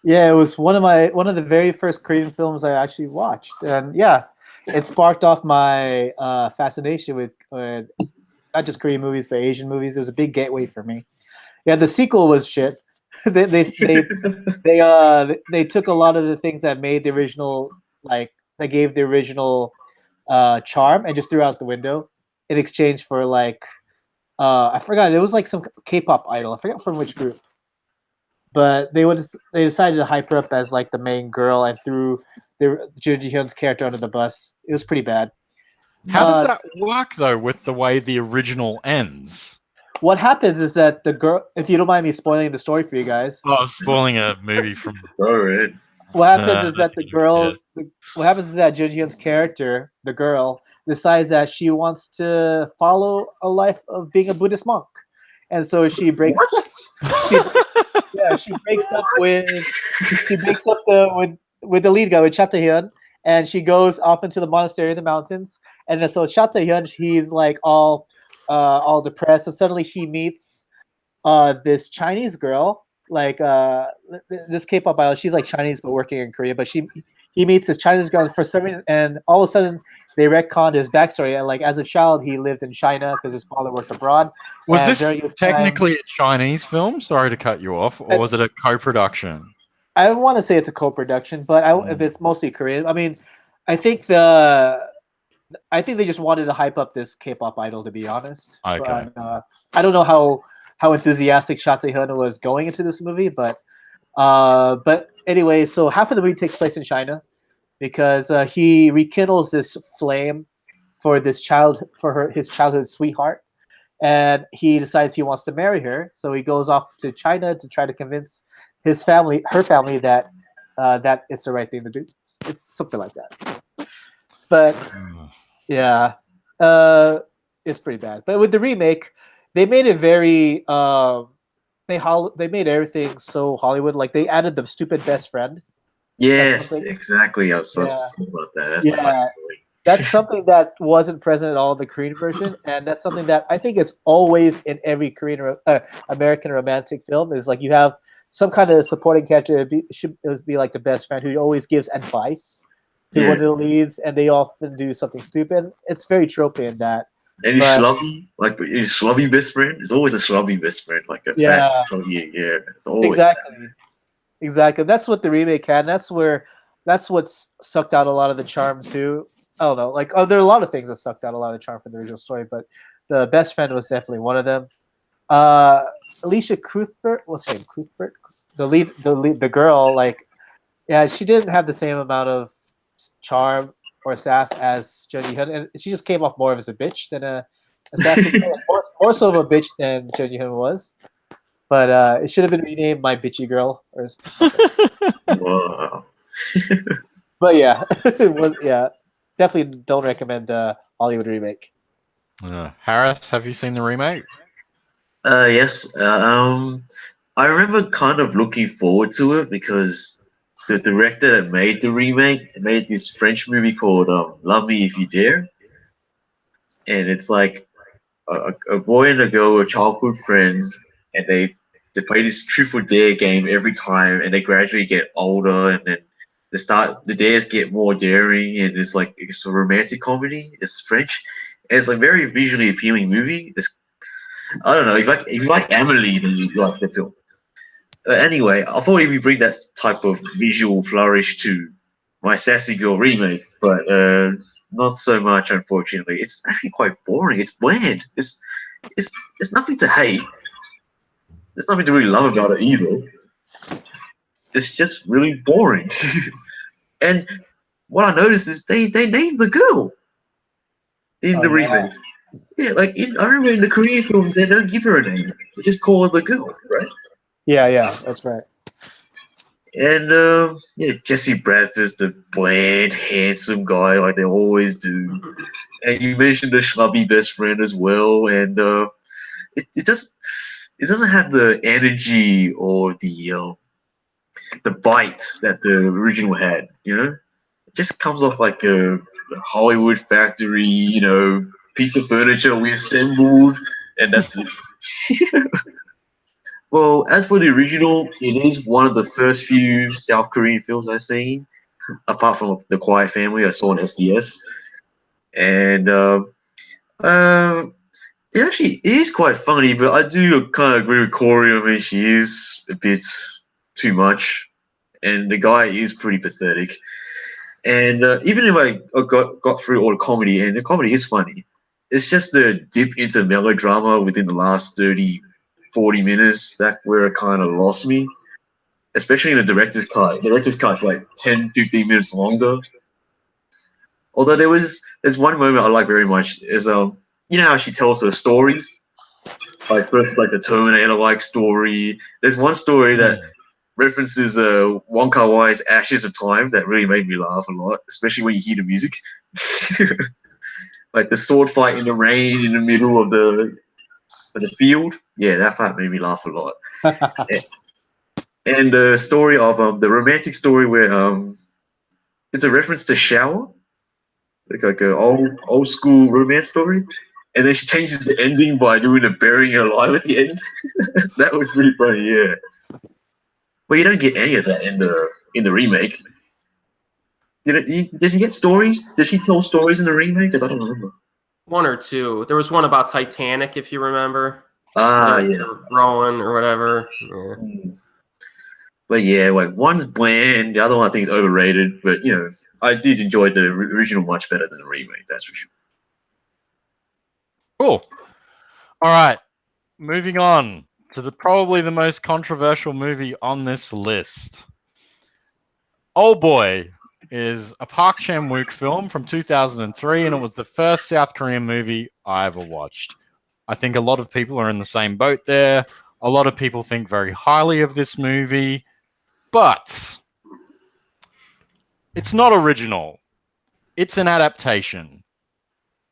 Yeah, it was one of the very first Korean films I actually watched, and yeah, it sparked off my fascination with not just Korean movies but Asian movies. It was a big gateway for me. Yeah, the sequel was shit. they took a lot of the things that made the original, like they gave the original charm, and just threw out the window in exchange for like I forgot, it was like some K-pop idol. I forgot from which group. But they decided to hype her up as like the main girl and threw Jun Ji Hyun's character under the bus. It was pretty bad. How does that work though with the way the original ends? What happens is that the girl, if you don't mind me spoiling the story for you guys. Oh, I'm spoiling a movie from. Alright. What happens is that what happens is that Jun Ji Hyun's character, the girl, decides that she wants to follow a life of being a Buddhist monk, and so she breaks. She breaks up with the lead guy, with Cha Tae-hyun, and she goes off into the monastery in the mountains. And then so Cha Tae-hyun, he's like all depressed, and suddenly he meets this Chinese girl, like this K-pop idol. She's like Chinese but working in Korea, but he meets this Chinese girl for some reason, and all of a sudden they retconned his backstory. And like as a child, he lived in China because his father worked abroad. Was this technically a Chinese film? Sorry to cut you off, or was it a co-production? I want to say it's a co-production, but if it's mostly Korean, I mean, I think they just wanted to hype up this K-pop idol, to be honest. Okay. But, I don't know how enthusiastic Cha Tae-hyun was going into this movie, but anyway, so half of the movie takes place in China because he rekindles this flame for his childhood sweetheart, and he decides he wants to marry her. So he goes off to China to try to convince her family, that it's the right thing to do. It's something like that. But yeah, it's pretty bad. But with the remake, they made it very they made everything so Hollywood. Like they added the stupid best friend. Yes, exactly. I was supposed to talk about that. That's the last story. That's something that wasn't present at all in the Korean version, and that's something that I think is always in every American romantic film. Is like you have some kind of supporting character. Should be like the best friend who always gives advice to one of the leads, and they often do something stupid. It's very tropey in that. And he's But- schlubby, like his schlubby best friend. It's always a schlubby best friend, like a Yeah. fat, schlubby, yeah. It's always Exactly. That's what the remake had. That's what's sucked out a lot of the charm too. I don't know. Like, there are a lot of things that sucked out a lot of the charm from the original story, but the best friend was definitely one of them. Alicia Cuthbert, what's her name? Cuthbert, the girl. Like, yeah, she didn't have the same amount of charm or sass as Jenny Hun, and she just came off more of as a bitch than a sassy girl. More so of a bitch than Jenny Hun was. But it should have been renamed My Bitchy Girl or something. wow. But yeah, definitely don't recommend Hollywood remake. Harris, have you seen the remake? Yes. I remember kind of looking forward to it because the director that made the remake made this French movie called Love Me If You Dare, and it's like a boy and a girl were childhood friends, and they play this truth or dare game every time, and they gradually get older, and then the dares get more daring, and it's a romantic comedy. It's French, and it's a very visually appealing movie. I don't know if you like Amelie, then you like the film. Anyway, I thought if we bring that type of visual flourish to my Sassy Girl remake, but not so much, unfortunately. It's actually quite boring. It's bland. It's nothing to hate. There's nothing to really love about it either. It's just really boring. And what I noticed is they named the girl in the remake. Yeah, I remember in the Korean film they don't give her a name. They just call her the girl, right? Yeah, that's right. And Jesse Bradford's the bland, handsome guy like they always do. And you mentioned the schlubby best friend as well, and it doesn't have the energy or the bite that the original had. It just comes off like a Hollywood factory, piece of furniture we assembled, and that's it. Well, as for the original, it is one of the first few South Korean films I've seen, apart from The Quiet Family I saw on SBS. And it is quite funny, but I do kind of agree with Corey. I mean, she is a bit too much, and the guy is pretty pathetic. And even if I got through all the comedy, and the comedy is funny, it's just the dip into melodrama within the last 30-40 minutes that where it kind of lost me, especially in the director's cut. The director's cut's like 10-15 minutes longer. Although there's one moment I like very much is how she tells her stories. Like first it's like the Terminator story. There's one story that references Wong Kar-wai's Ashes of Time that really made me laugh a lot, especially when you hear the music. Like the sword fight in the rain in the middle of the field. Yeah, that part made me laugh a lot. And the story of the romantic story where it's a reference to Shower, like an old school romance story, and then she changes the ending by doing a burying her alive at the end. That was really funny, yeah. But you don't get any of that in the remake. Did you get stories? Did she tell stories in the remake? Because I don't remember. One or two. There was one about Titanic, if you remember. Ah, They yeah. were rowing or whatever. Yeah. But yeah, like one's bland, the other one I think is overrated. But I did enjoy the original much better than the remake. That's for sure. Cool. All right. Moving on to probably the most controversial movie on this list. Oldboy is a Park Chan-wook film from 2003, and it was the first South Korean movie I ever watched. I think a lot of people are in the same boat there. A lot of people think very highly of this movie, but it's not original. It's an adaptation.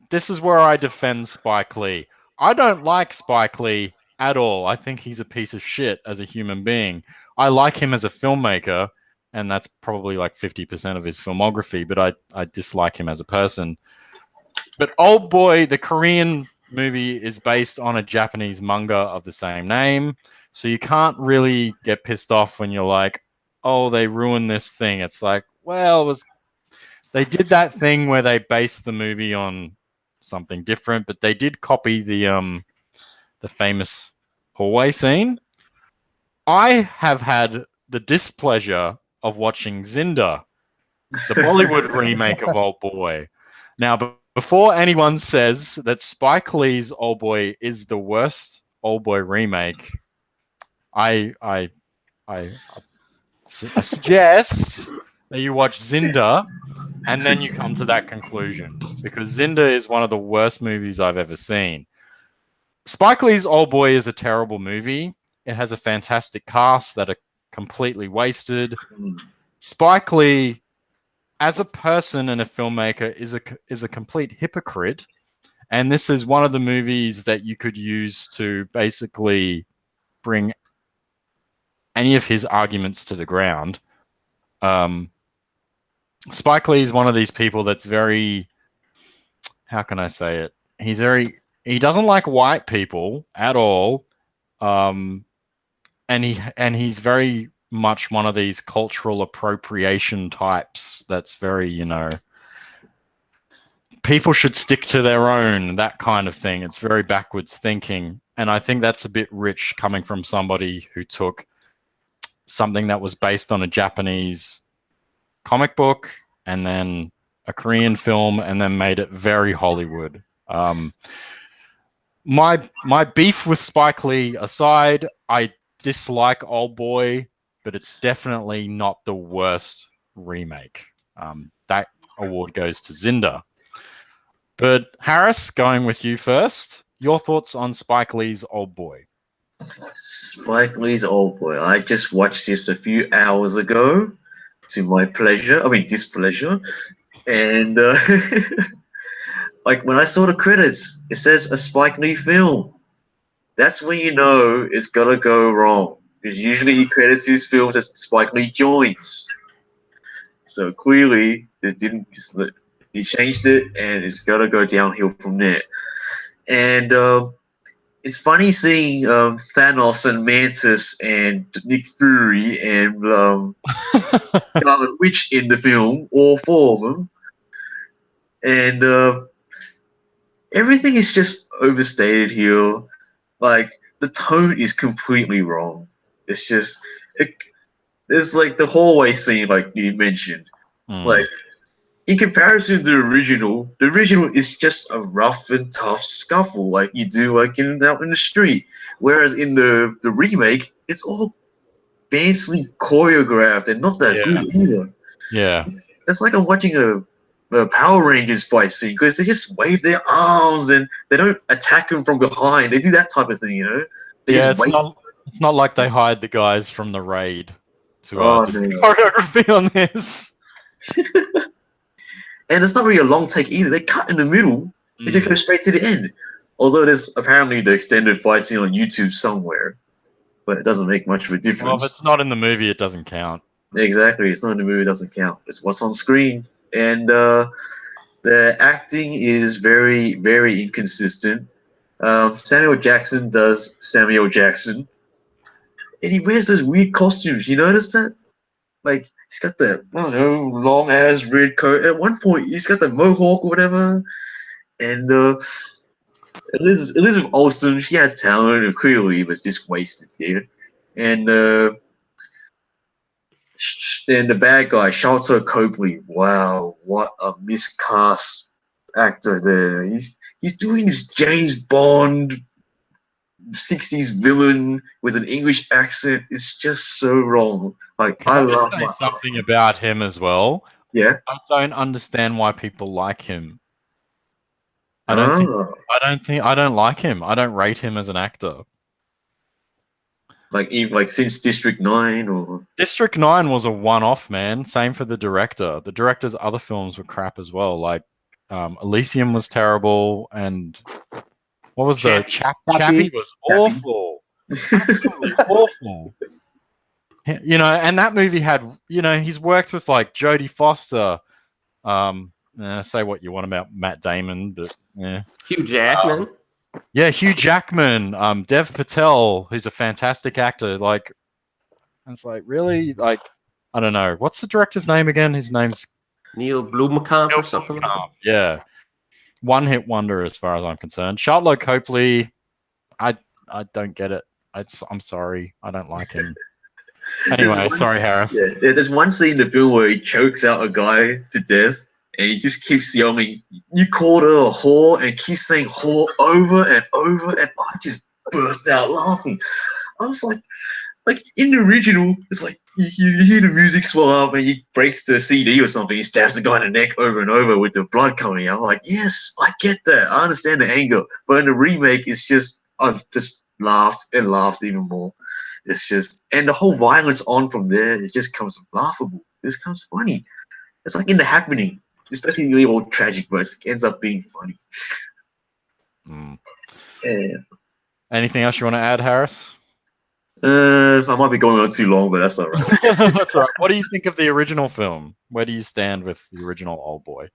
This is where I defend Spike Lee. I don't like Spike Lee at all. I think he's a piece of shit as a human being. I like him as a filmmaker, and that's probably like 50% of his filmography, but I dislike him as a person. But Oldboy, the Korean movie, is based on a Japanese manga of the same name, so you can't really get pissed off when you're like, oh, they ruined this thing. It's like, well, they did that thing where they based the movie on something different, but they did copy the famous hallway scene. I have had the displeasure of watching Zinda, the Bollywood remake of Oldboy. Now, before anyone says that Spike Lee's Oldboy is the worst Oldboy remake, I suggest that you watch Zinda and then you come to that conclusion, because Zinda is one of the worst movies I've ever seen. Spike Lee's Oldboy is a terrible movie. It has a fantastic cast that are completely wasted. Spike Lee, as a person and a filmmaker, is a complete hypocrite. And this is one of the movies that you could use to basically bring any of his arguments to the ground. Spike Lee is one of these people that's very, how can I say it? He doesn't like white people at all. And he's very much one of these cultural appropriation types that's very, people should stick to their own, that kind of thing. It's very backwards thinking. And I think that's a bit rich coming from somebody who took something that was based on a Japanese comic book and then a Korean film and then made it very Hollywood. My beef with Spike Lee aside, I dislike Oldboy, but it's definitely not the worst remake. That award goes to Zinda. But Harris, going with you first, your thoughts on Spike Lee's Oldboy? Spike Lee's Oldboy. I just watched this a few hours ago, to my displeasure, and like when I saw the credits, it says a Spike Lee film. That's when you know it's gonna go wrong, because usually he credits his films as Spike Lee joints. So clearly, he changed it, and it's gonna go downhill from there. And it's funny seeing Thanos and Mantis and Nick Fury and Scarlet Witch in the film, all four of them. And everything is just overstated here. Like, the tone is completely wrong. It's just, it's like the hallway scene, like you mentioned. Like, in comparison to the original is just a rough and tough scuffle, like you do like out in the street. Whereas in the remake, it's all fancy choreographed and not that good either. Yeah. It's like I'm watching a Power Rangers fight scene, because they just wave their arms and they don't attack them from behind. They do that type of thing, It's not like they hired the guys from the raid to do no. choreography on this. And it's not really a long take either. They cut in the middle. They just go straight to the end. Although there's apparently the extended fight scene on YouTube somewhere, but it doesn't make much of a difference. Well, if it's not in the movie, it doesn't count. Exactly. It's not in the movie, it doesn't count. It's what's on screen. And the acting is very, very inconsistent. Samuel Jackson does Samuel Jackson. And he wears those weird costumes. You notice that? Like, he's got the, I don't know, long-ass red coat. At one point, he's got the mohawk or whatever. And Elizabeth Olsen, she has talent, and clearly was just wasted there. And the bad guy, Sharlto Copley, wow, what a miscast actor there. He's doing this James Bond 60s villain with an English accent. It's just so wrong. Like, I love something about him as well. Yeah. I don't understand why people like him. I don't like him. I don't rate him as an actor. Like, even like since District 9 or District 9 was a one-off, man. Same for the director. The director's other films were crap as well. Like Elysium was terrible, and what was the Chappie was awful. Absolutely awful. You know, and that movie had, you know, he's worked with like Jodie Foster. Say what you want about Matt Damon, but yeah. Hugh Jackman. Yeah, Hugh Jackman, Dev Patel, who's a fantastic actor. Like, it's like really, like, I don't know, what's the director's name again? His name's Neil Blomkamp or something like that. Yeah, one hit wonder as far as I'm concerned. Charlotte Copley, I don't get it. I'm sorry, I don't like him. Anyway, sorry, Harris. Yeah, there's one scene in the film where he chokes out a guy to death, and he just keeps yelling, "You called her a whore," and keeps saying "whore" over and over, and I just burst out laughing. I was like in the original, it's like you hear the music swell up, and he breaks the CD or something. He stabs the guy in the neck over and over with the blood coming out. I'm like, yes, I get that. I understand the anger, but in the remake, it's just I've just laughed and laughed even more. It's just, and the whole violence on from there, it just comes laughable. It just comes funny. It's like in The Happening, especially really old tragic, but it ends up being funny. Yeah. Anything else you want to add, Harris? I might be going on too long, but that's all right. That's all right. What do you think of the original film? Where do you stand with the original Oldboy?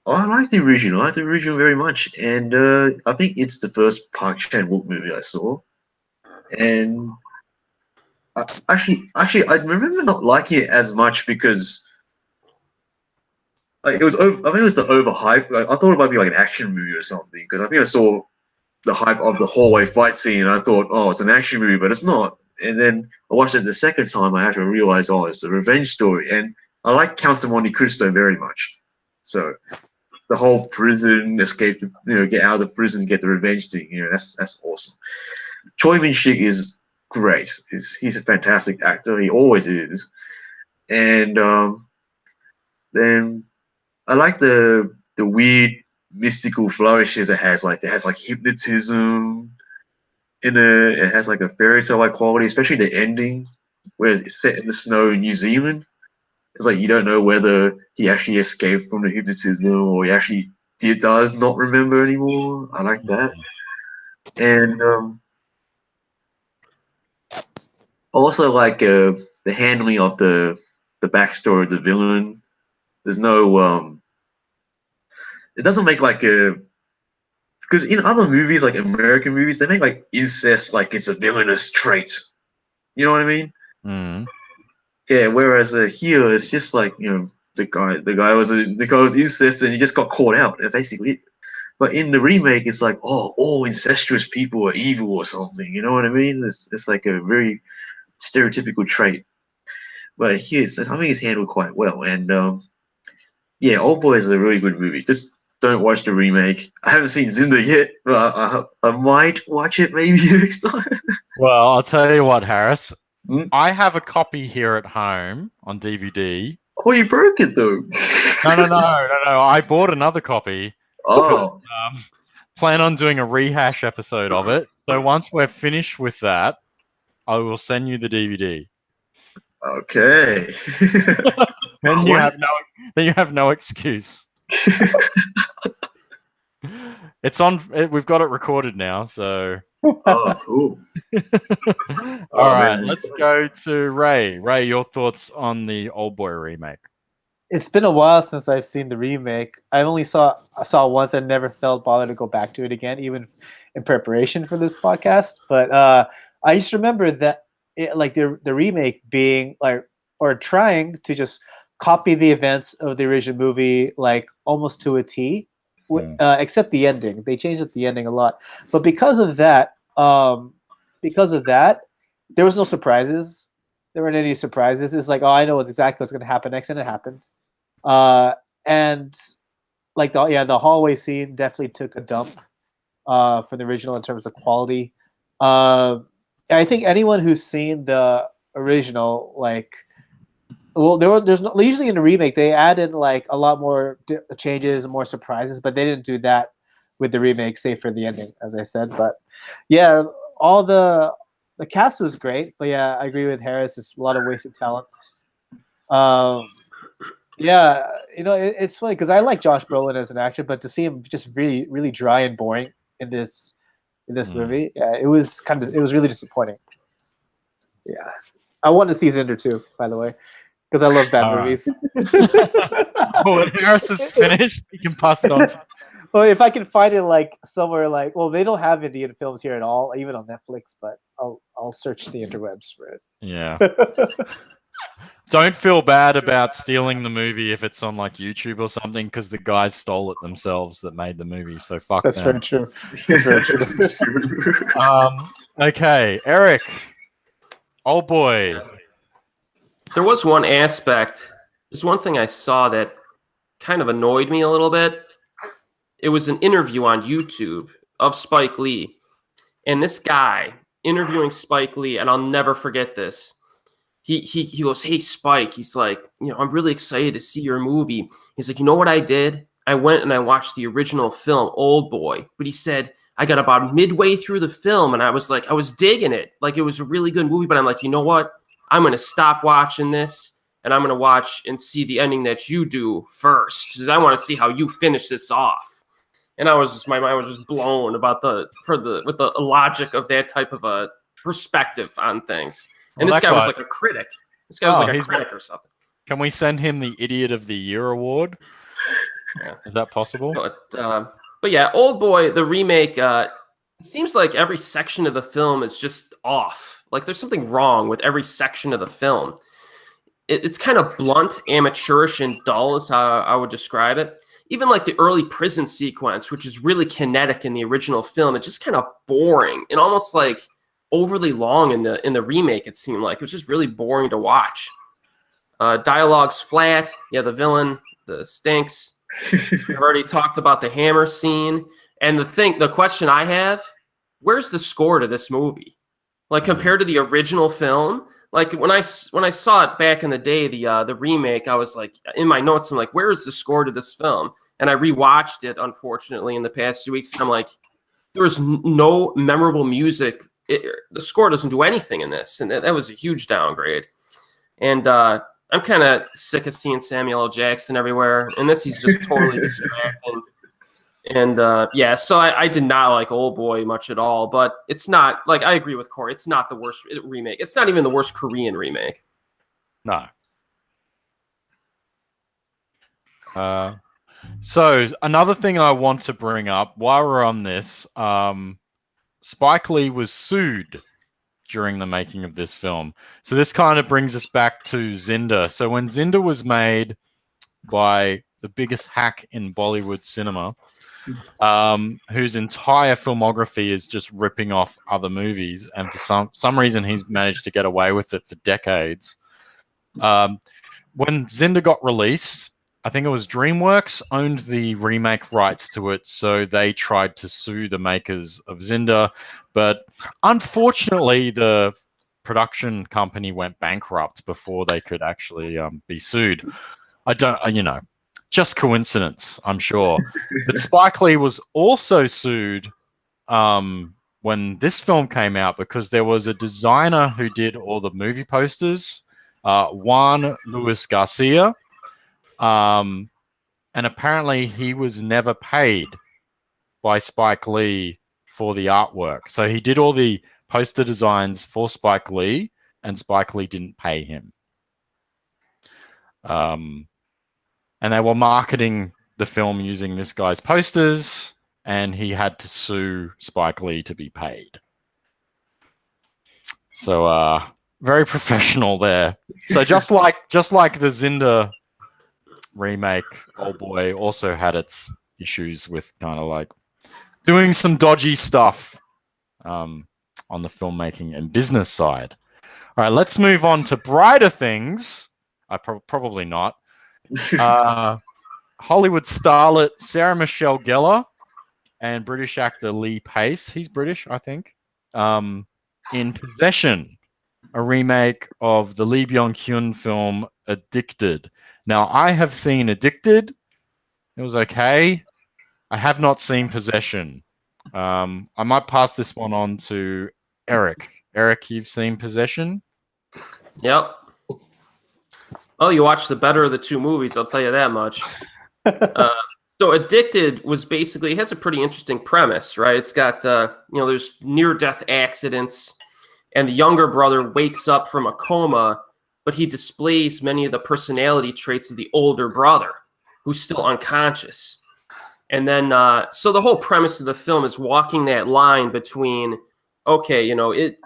I like the original. I like the original very much, and I think it's the first Park Chan-wook movie I saw, and actually, I remember not liking it as much because like, it was. I think it was the overhype. Like, I thought it might be like an action movie or something because I think I saw the hype of the hallway fight scene, and I thought, oh, it's an action movie, but it's not. And then I watched it the second time. I actually realized, oh, it's a revenge story, and I like Count of Monte Cristo very much. So the whole prison escape, get out of the prison, get the revenge thing, that's awesome. Choi Min-sik is great. He's a fantastic actor. He always is. And then I like the weird mystical flourishes it has. Like it has like hypnotism in it. It has like a fairy tale like quality, especially the ending where it's set in the snow in New Zealand. It's like you don't know whether he actually escaped from the hypnotism or he actually does not remember anymore. I like that. And also like the handling of the backstory of the villain. There's no it doesn't make like a, because in other movies like American movies they make like incest like it's a villainous trait. You know what I mean? Mm. Yeah. Whereas here it's just like the guy was incest and he just got caught out basically. But in the remake, it's like, oh, all incestuous people are evil or something. You know what I mean? It's like a very stereotypical trait. But here, I think it's handled quite well. And yeah, Oldboy is a really good movie. Just don't watch the remake. I haven't seen Zinda yet, but I might watch it maybe next time. Well, I'll tell you what, Harris. Hmm? I have a copy here at home on DVD. Oh, you broke it though. No. I bought another copy. Oh, Plan on doing a rehash episode of it. So once we're finished with that, I will send you the DVD. okay. Then you have no excuse. It's on. We've got it recorded now, so. Oh, cool. All right, man. let's go to Ray. Ray, your thoughts on the Oldboy remake? It's been a while since I've seen the remake. I saw it once and never felt bothered to go back to it again, even in preparation for this podcast. But I just remember that the remake being like, or trying to just copy the events of the original movie like almost to a T, except the ending. They changed up the ending a lot. But because of that, there was no surprises. There weren't any surprises. It's like, oh, I know exactly what's going to happen next, and it happened. And like the hallway scene definitely took a dump from the original in terms of quality. I think anyone who's seen the original, like, well, there's no, usually in the remake they added like a lot more changes and more surprises, but they didn't do that with the remake, save for the ending, as I said. But yeah, all the cast was great, but yeah, I agree with Harris. It's a lot of wasted talent. Yeah, it's funny because I like Josh Brolin as an actor, but to see him just really, really dry and boring in this movie, yeah, it was really disappointing. Yeah, I want to see Zinder too, by the way, because I love bad All right. movies. Oh, when Harris is finished, you can pass it on to. Well, if I can find it like somewhere like, well, they don't have Indian films here at all, even on Netflix, but I'll search the interwebs for it. Yeah. Don't feel bad about stealing the movie if it's on like YouTube or something, because the guys stole it themselves that made the movie. So fuck That's them. very true. That's very true. It's true. Okay, Erik, old boy. There was one aspect. There's one thing I saw that kind of annoyed me a little bit. It was an interview on YouTube of Spike Lee. And this guy interviewing Spike Lee, and I'll never forget this. He goes, "Hey, Spike," he's like, "I'm really excited to see your movie." He's like, "You know what I did? I went and I watched the original film, Oldboy." But he said, I got about midway through the film and I was like, I was digging it. Like, it was a really good movie, but I'm like, you know what? I'm going to stop watching this and I'm going to watch and see the ending that you do first, because I want to see how you finish this off. And my mind was just blown about with the logic of that type of a perspective on things. And Well, this that guy was guy- like a critic. This guy was like a he's- critic or something. Can we send him the Idiot of the Year award? Yeah. Is that possible? But yeah, Oldboy, the remake, it seems like every section of the film is just off. Like there's something wrong with every section of the film. It's kind of blunt, amateurish, and dull is how I would describe it. Even like the early prison sequence, which is really kinetic in the original film, it's just kind of boring and almost like overly long in the remake. It seemed like it was just really boring to watch. Dialogue's flat. Yeah, the villain, the stinks. We've already talked about the hammer scene. And the question I have, where's the score to this movie? Like compared to the original film? Like when I saw it back in the day, the remake, I was like, in my notes, I'm like, where is the score to this film? And I rewatched it, unfortunately, in the past 2 weeks. And I'm like, there's no memorable music. The score doesn't do anything in this. And that was a huge downgrade. And I'm kind of sick of seeing Samuel L. Jackson everywhere. And this, he's just totally distracting. And yeah, so I did not like Oldboy much at all. But it's not, like, I agree with Corey. It's not the worst remake. It's not even the worst Korean remake. No. So another thing I want to bring up while we're on this, Spike Lee was sued during the making of this film. So this kind of brings us back to Zinder. So when Zinder was made by the biggest hack in Bollywood cinema, whose entire filmography is just ripping off other movies, and for some reason he's managed to get away with it for decades. When Zinder got released, I think it was DreamWorks owned the remake rights to it, so they tried to sue the makers of Zinder, but unfortunately the production company went bankrupt before they could actually be sued. Just coincidence, I'm sure. But Spike Lee was also sued when this film came out because there was a designer who did all the movie posters, Juan Luis Garcia, and apparently he was never paid by Spike Lee for the artwork. So he did all the poster designs for Spike Lee, and Spike Lee didn't pay him. And they were marketing the film using this guy's posters, and he had to sue Spike Lee to be paid. So very professional there. So just like the Zinder remake, Oldboy also had its issues with kind of like doing some dodgy stuff on the filmmaking and business side. All right, let's move on to brighter things. Probably not. Hollywood starlet Sarah Michelle Gellar and British actor Lee Pace, he's British, I think, in Possession, a remake of the Lee Byung-hun film Addicted. Now, I have seen Addicted. It was okay. I have not seen Possession. I might pass this one on to Erik. Erik, you've seen Possession? Yep. Oh, you watched the better of the two movies, I'll tell you that much. So Addicted was basically, it has a pretty interesting premise, right? It's got, there's near-death accidents, and the younger brother wakes up from a coma, but he displays many of the personality traits of the older brother, who's still unconscious. And then, so the whole premise of the film is walking that line between, okay,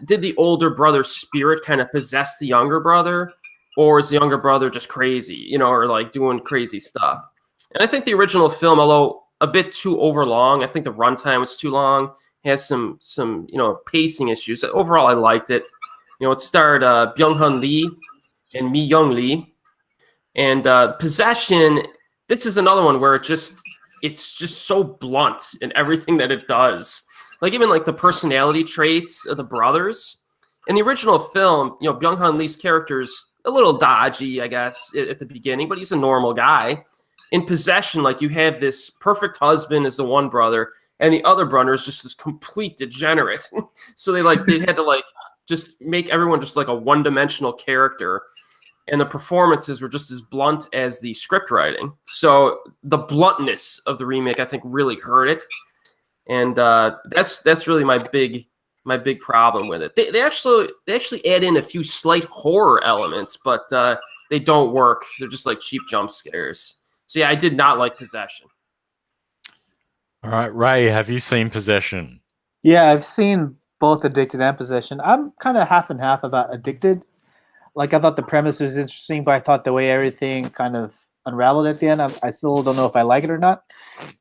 did the older brother's spirit kind of possess the younger brother, or is the younger brother just crazy, or like doing crazy stuff? And I think the original film, although a bit too overlong, I think the runtime was too long, has some pacing issues. Overall, I liked it. It starred Byung-hun Lee and Mi Young Lee. And Possession, this is another one where it's just so blunt in everything that it does. Like even like the personality traits of the brothers. In the original film, Byung-hun Lee's character's a little dodgy, I guess, at the beginning, but he's a normal guy. In Possession, like you have this perfect husband as the one brother, and the other brother is just this complete degenerate. So they had to just make everyone just like a one-dimensional character. And the performances were just as blunt as the script writing. So the bluntness of the remake, I think, really hurt it. And that's really my big problem with it. They actually add in a few slight horror elements, but they don't work. They're just like cheap jump scares. So yeah, I did not like Possession. All right, Ray, have you seen Possession? Yeah, I've seen both Addicted and Possession. I'm kind of half and half about Addicted. Like, I thought the premise was interesting, but I thought the way everything kind of unraveled at the end, I still don't know if I like it or not.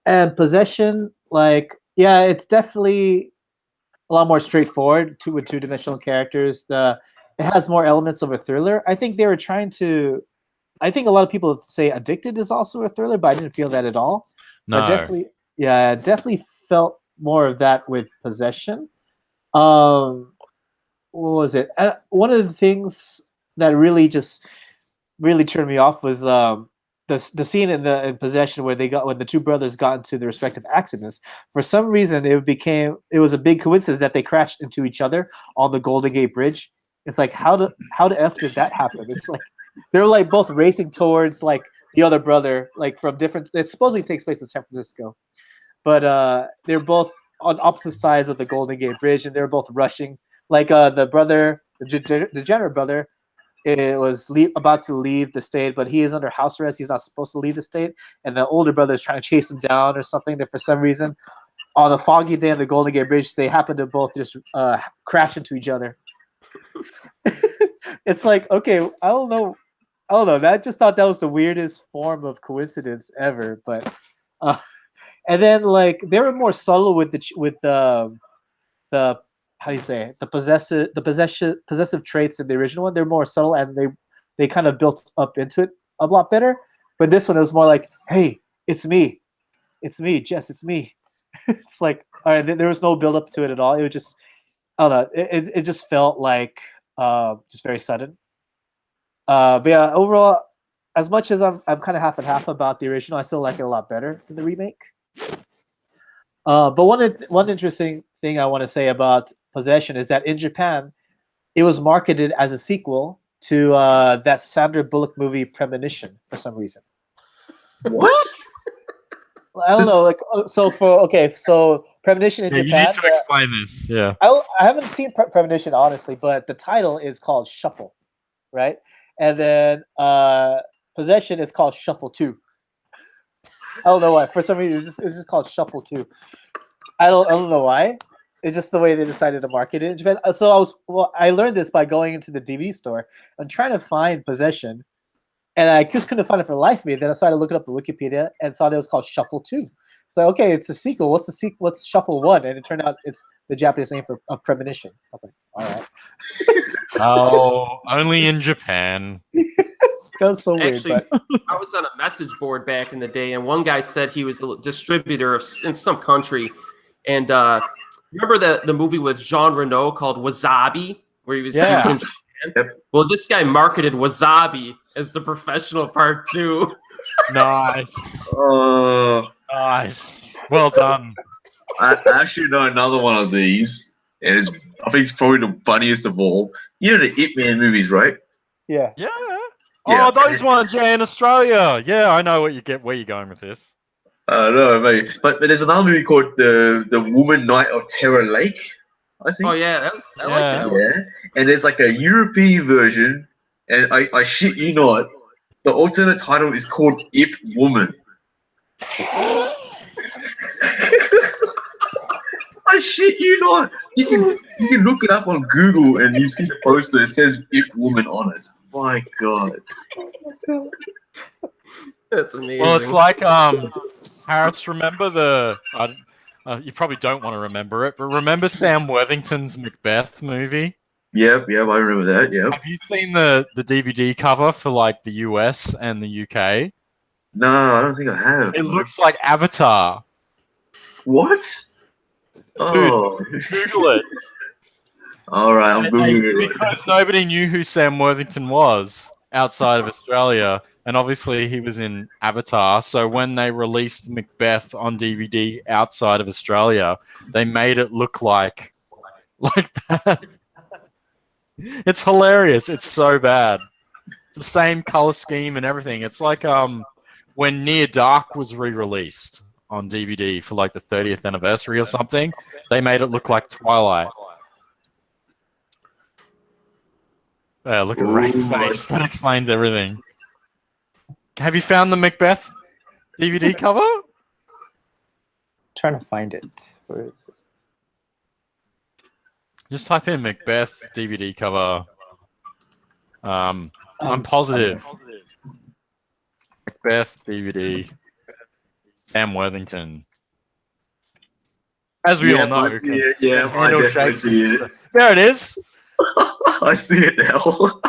And Possession, yeah, it's definitely a lot more straightforward with two-dimensional characters. It has more elements of a thriller. I think they were trying to. I think a lot of people say Addicted is also a thriller, but I didn't feel that at all. No. But definitely felt more of that with Possession. What was it? One of the things that really turned me off was the scene in Possession when the two brothers got into their respective accidents. For some reason, it was a big coincidence that they crashed into each other on the Golden Gate Bridge. It's like how the f did that happen? It's like they're like both racing towards like the other brother, like from different. It supposedly takes place in San Francisco, but they're both on opposite sides of the Golden Gate Bridge, and they're both rushing. Like the brother, the degenerate brother, it was about to leave the state, but he is under house arrest. He's not supposed to leave the state, and the older brother is trying to chase him down or something. That for some reason, on a foggy day on the Golden Gate Bridge, they happen to both just crash into each other. It's like, okay, I don't know. I just thought that was the weirdest form of coincidence ever. But and then like they were more subtle with the how do you say it? the possessive traits in the original one. They're more subtle and they kind of built up into it a lot better. But this one is more like, hey, it's me, Jess, it's me. It's like, all right, there was no build up to it at all. It was just, I don't know, it just felt like just very sudden. But yeah, overall, as much as I'm kind of half and half about the original, I still like it a lot better than the remake. But one interesting thing I want to say about Possession is that in Japan, it was marketed as a sequel to that Sandra Bullock movie Premonition for some reason. What? I don't know. So Premonition in Japan. You need to explain this. Yeah. I haven't seen Premonition honestly, but the title is called Shuffle, right? And then Possession is called Shuffle 2. I don't know why. For some reason, it's just called Shuffle 2. I don't know why. It's just the way they decided to market it in Japan. So I learned this by going into the DVD store and trying to find Possession, and I just couldn't find it for the life of me. Then I started looking up on Wikipedia and saw that it was called Shuffle 2. So okay, it's a sequel. What's the sequel? What's Shuffle 1? And it turned out it's the Japanese name of Premonition. I was like, all right. Oh, only in Japan. That was so weird. Actually, But I was on a message board back in the day, and one guy said he was a distributor in some country. And remember the movie with Jean Reno called Wasabi, where he was in Japan? Yep. Well, this guy marketed Wasabi as the Professional Part 2. Nice. Nice. Well done. I actually know another one of these, and I think it's probably the funniest of all. You know the Ip Man movies, right? yeah. Yeah. Yeah. Oh, those ones, yeah, in Australia. Yeah, I know where you're going with this. No, mate. But there's another movie called the Woman Night of Terror Lake. I think. Oh yeah, I like that one. Yeah, and there's like a European version, and I shit you not, the alternate title is called Ip Woman. I shit you not. You can look it up on Google and you see the poster. It says Ip Woman on it. My God. That's amazing. Well, it's like Harris. Remember the? You probably don't want to remember it, but remember Sam Worthington's Macbeth movie? Yep, I remember that. Yep. Have you seen the DVD cover for like the US and the UK? No, I don't think I have. It looks like Avatar. What? Oh. Google it. All right, I'm Googling it. Because nobody knew who Sam Worthington was outside of Australia, and obviously he was in Avatar. So when they released Macbeth on DVD outside of Australia, they made it look like that. It's hilarious. It's so bad. It's the same color scheme and everything. It's like when Near Dark was re-released on DVD for like the 30th anniversary or something. They made it look like Twilight. Yeah, look at Ray's face. That explains everything. Have you found the Macbeth DVD cover? Trying to find it. Where is it? Just type in Macbeth DVD cover. I'm positive. Macbeth DVD. Sam Worthington. As we all know. I see it. Yeah, I Handle definitely shapes. see it. There it is. I see it now.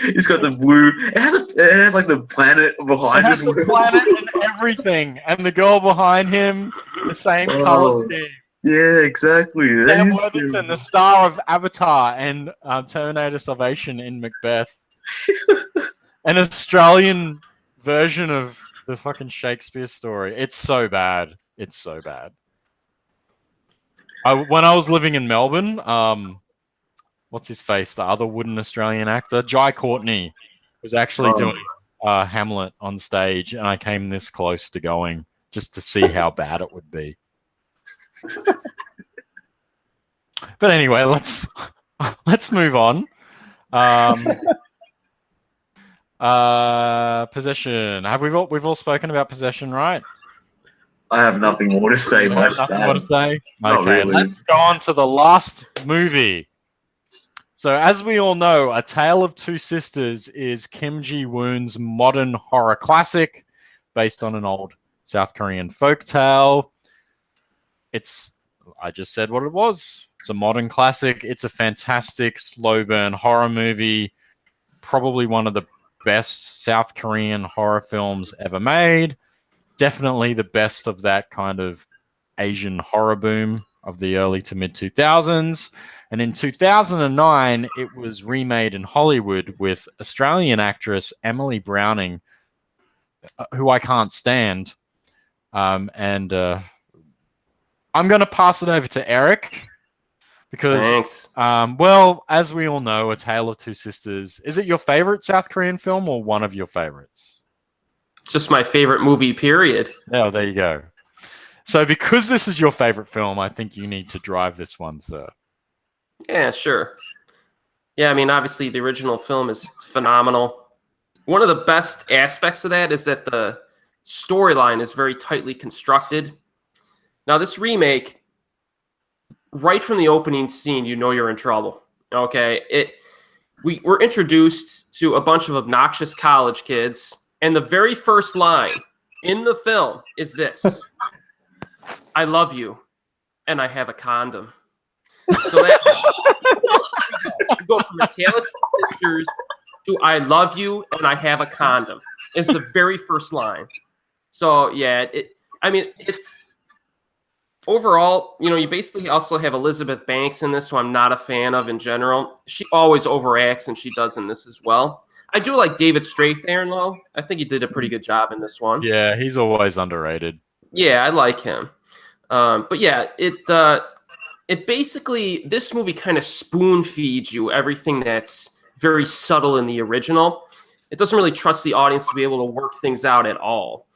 It's got the blue. It has like the planet It behind has us. the planet and everything, and the girl behind him, the same color scheme. Yeah, exactly. That Sam is Worthington, true. the star of Avatar and Terminator Salvation in Macbeth. An Australian version of the fucking Shakespeare story. It's so bad. It's so bad. When I was living in Melbourne, what's his face? The other wooden Australian actor, Jai Courtney, was actually doing Hamlet on stage, and I came this close to going just to see how bad it would be. But anyway, let's move on. Possession. We've all spoken about Possession, right? I have nothing more to say. Nothing more to say. Not Okay, really. let's go on to the last movie. So, as we all know, A Tale of Two Sisters is Kim Ji-woon's modern horror classic based on an old South Korean folktale. I just said what it was. It's a modern classic. It's a fantastic slow burn horror movie. Probably one of the best South Korean horror films ever made. Definitely the best of that kind of Asian horror boom of the early to mid 2000s. And in 2009, it was remade in Hollywood with Australian actress Emily Browning, who I can't stand. I'm going to pass it over to Erik because, Thanks. well, as we all know, A Tale of Two Sisters, is it your favorite South Korean film or one of your favorites? It's just my favorite movie, period. Oh, there you go. So because this is your favorite film, I think you need to drive this one, sir. Yeah, sure. Yeah, I mean, obviously the original film is phenomenal. One of the best aspects of that is that the storyline is very tightly constructed. Now, this remake, right from the opening scene, you know you're in trouble. Okay, we're introduced to a bunch of obnoxious college kids, and the very first line in the film is this: "I love you, and I have a condom." So that you go from A Tale of Two Sisters to "I love you, and I have a condom." It's the very first line. So yeah, it's overall, you basically also have Elizabeth Banks in this, who I'm not a fan of in general. She always overacts, and she does in this as well. I do like David Strathairn, though. I think he did a pretty good job in this one. Yeah, he's always underrated. Yeah, I like him. But yeah, it basically, this movie kind of spoon feeds you everything that's very subtle in the original. It doesn't really trust the audience to be able to work things out at all.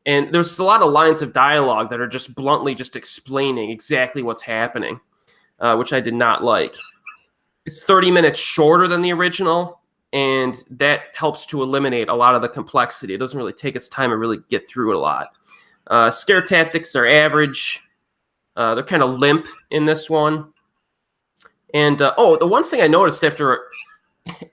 And there's a lot of lines of dialogue that are just bluntly just explaining exactly what's happening. which I did not like. It's 30 minutes shorter than the original, and that helps to eliminate a lot of the complexity. It doesn't really take its time to really get through it a lot. Scare tactics are average. They're kind of limp in this one. And the one thing I noticed after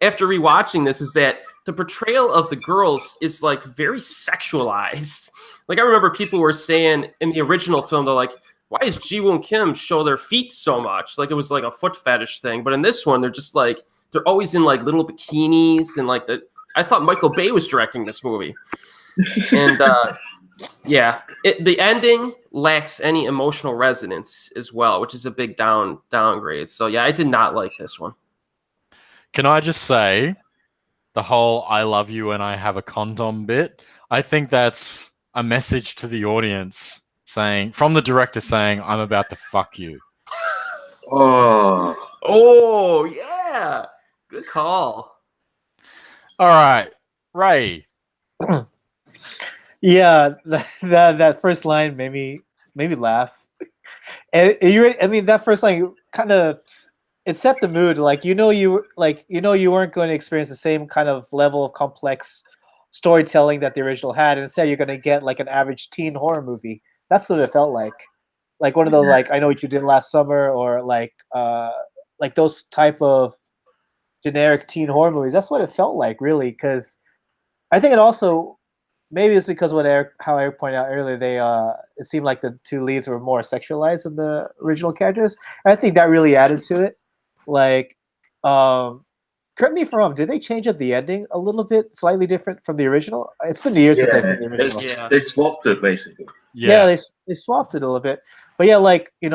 rewatching this is that the portrayal of the girls is like very sexualized. Like I remember people were saying in the original film, they're like, why does Ji-woon Kim show their feet so much? Like it was like a foot fetish thing. But in this one, they're just like, they're always in like little bikinis and like I thought Michael Bay was directing this movie. And the ending lacks any emotional resonance as well, which is a big downgrade. So yeah, I did not like this one. Can I just say the whole "I love you and I have a condom" bit? I think that's a message to the audience from the director saying, "I'm about to fuck you." Oh yeah, good call. All right, Ray. Yeah, that first line made me laugh. And that first line kind of it set the mood. Like you weren't going to experience the same kind of level of complex storytelling that the original had. Instead, you're going to get like an average teen horror movie. That's what it felt like one of those like I Know What You Did Last Summer or like those type of generic teen horror movies. That's what it felt like, really. Because I think it also maybe it's because how Erik pointed out earlier, it seemed like the two leads were more sexualized than the original characters. I think that really added to it. Like, correct me if I'm wrong, did they change up the ending a little bit, slightly different from the original? It's been years since I've seen the original. They swapped it basically. Yeah, they swapped it a little bit. But yeah, like, when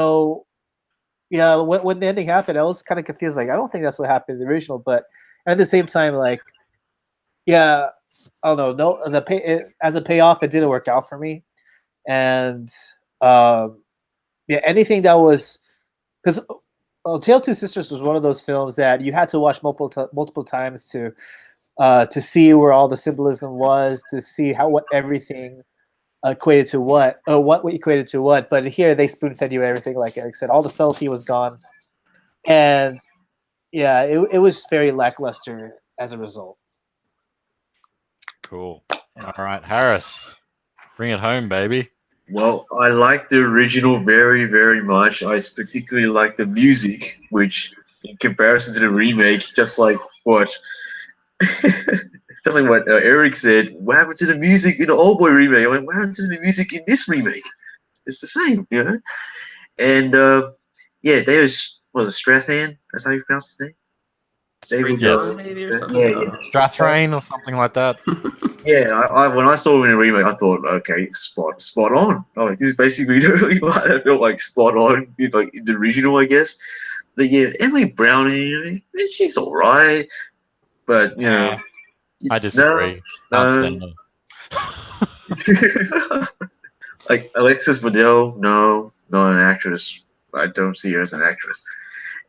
the ending happened, I was kind of confused. Like, I don't think that's what happened in the original. But at the same time, like, yeah, I don't know. As a payoff, it didn't work out for me. And anything that was because Tale of Two Sisters was one of those films that you had to watch multiple times to see where all the symbolism was, to see what everything equated to what equated to what. But here they spoon fed you everything, like Erik said. All the subtlety was gone, and yeah, it was very lackluster as a result. Cool. All right, Harris, bring it home, baby. Well, I like the original very, very much. I particularly like the music, which, in comparison to the remake, just like what Erik said, what happened to the music in the Oldboy remake? I went, what happened to the music in this remake? It's the same, you know. And there's Strathan. That's how you pronounce his name. Strathrain or something like that. Yeah, I when I saw him in a remake, I thought, okay, spot on. Like, this is basically the only part that felt like spot on, in the original, I guess. But yeah, Emily Browning, she's all right, but you know, I disagree. No. Like Alexis Bledel, no, not an actress. I don't see her as an actress.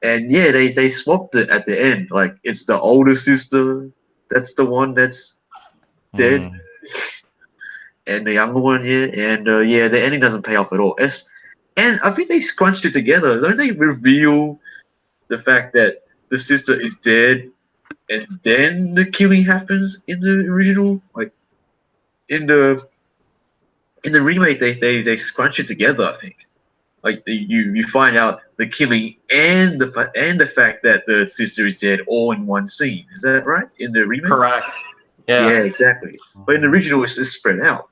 And yeah, they swapped it at the end. Like, it's the older sister that's the one that's dead, and the younger one, and the ending doesn't pay off at all. And I think they scrunched it together. Don't they reveal the fact that the sister is dead, and then the killing happens in the original? Like, in the remake, they scrunch it together. I think. Like, you find out the killing and the fact that the sister is dead all in one scene. Is that right? In the remake? Correct. Yeah, exactly. But in the original, it's just spread out.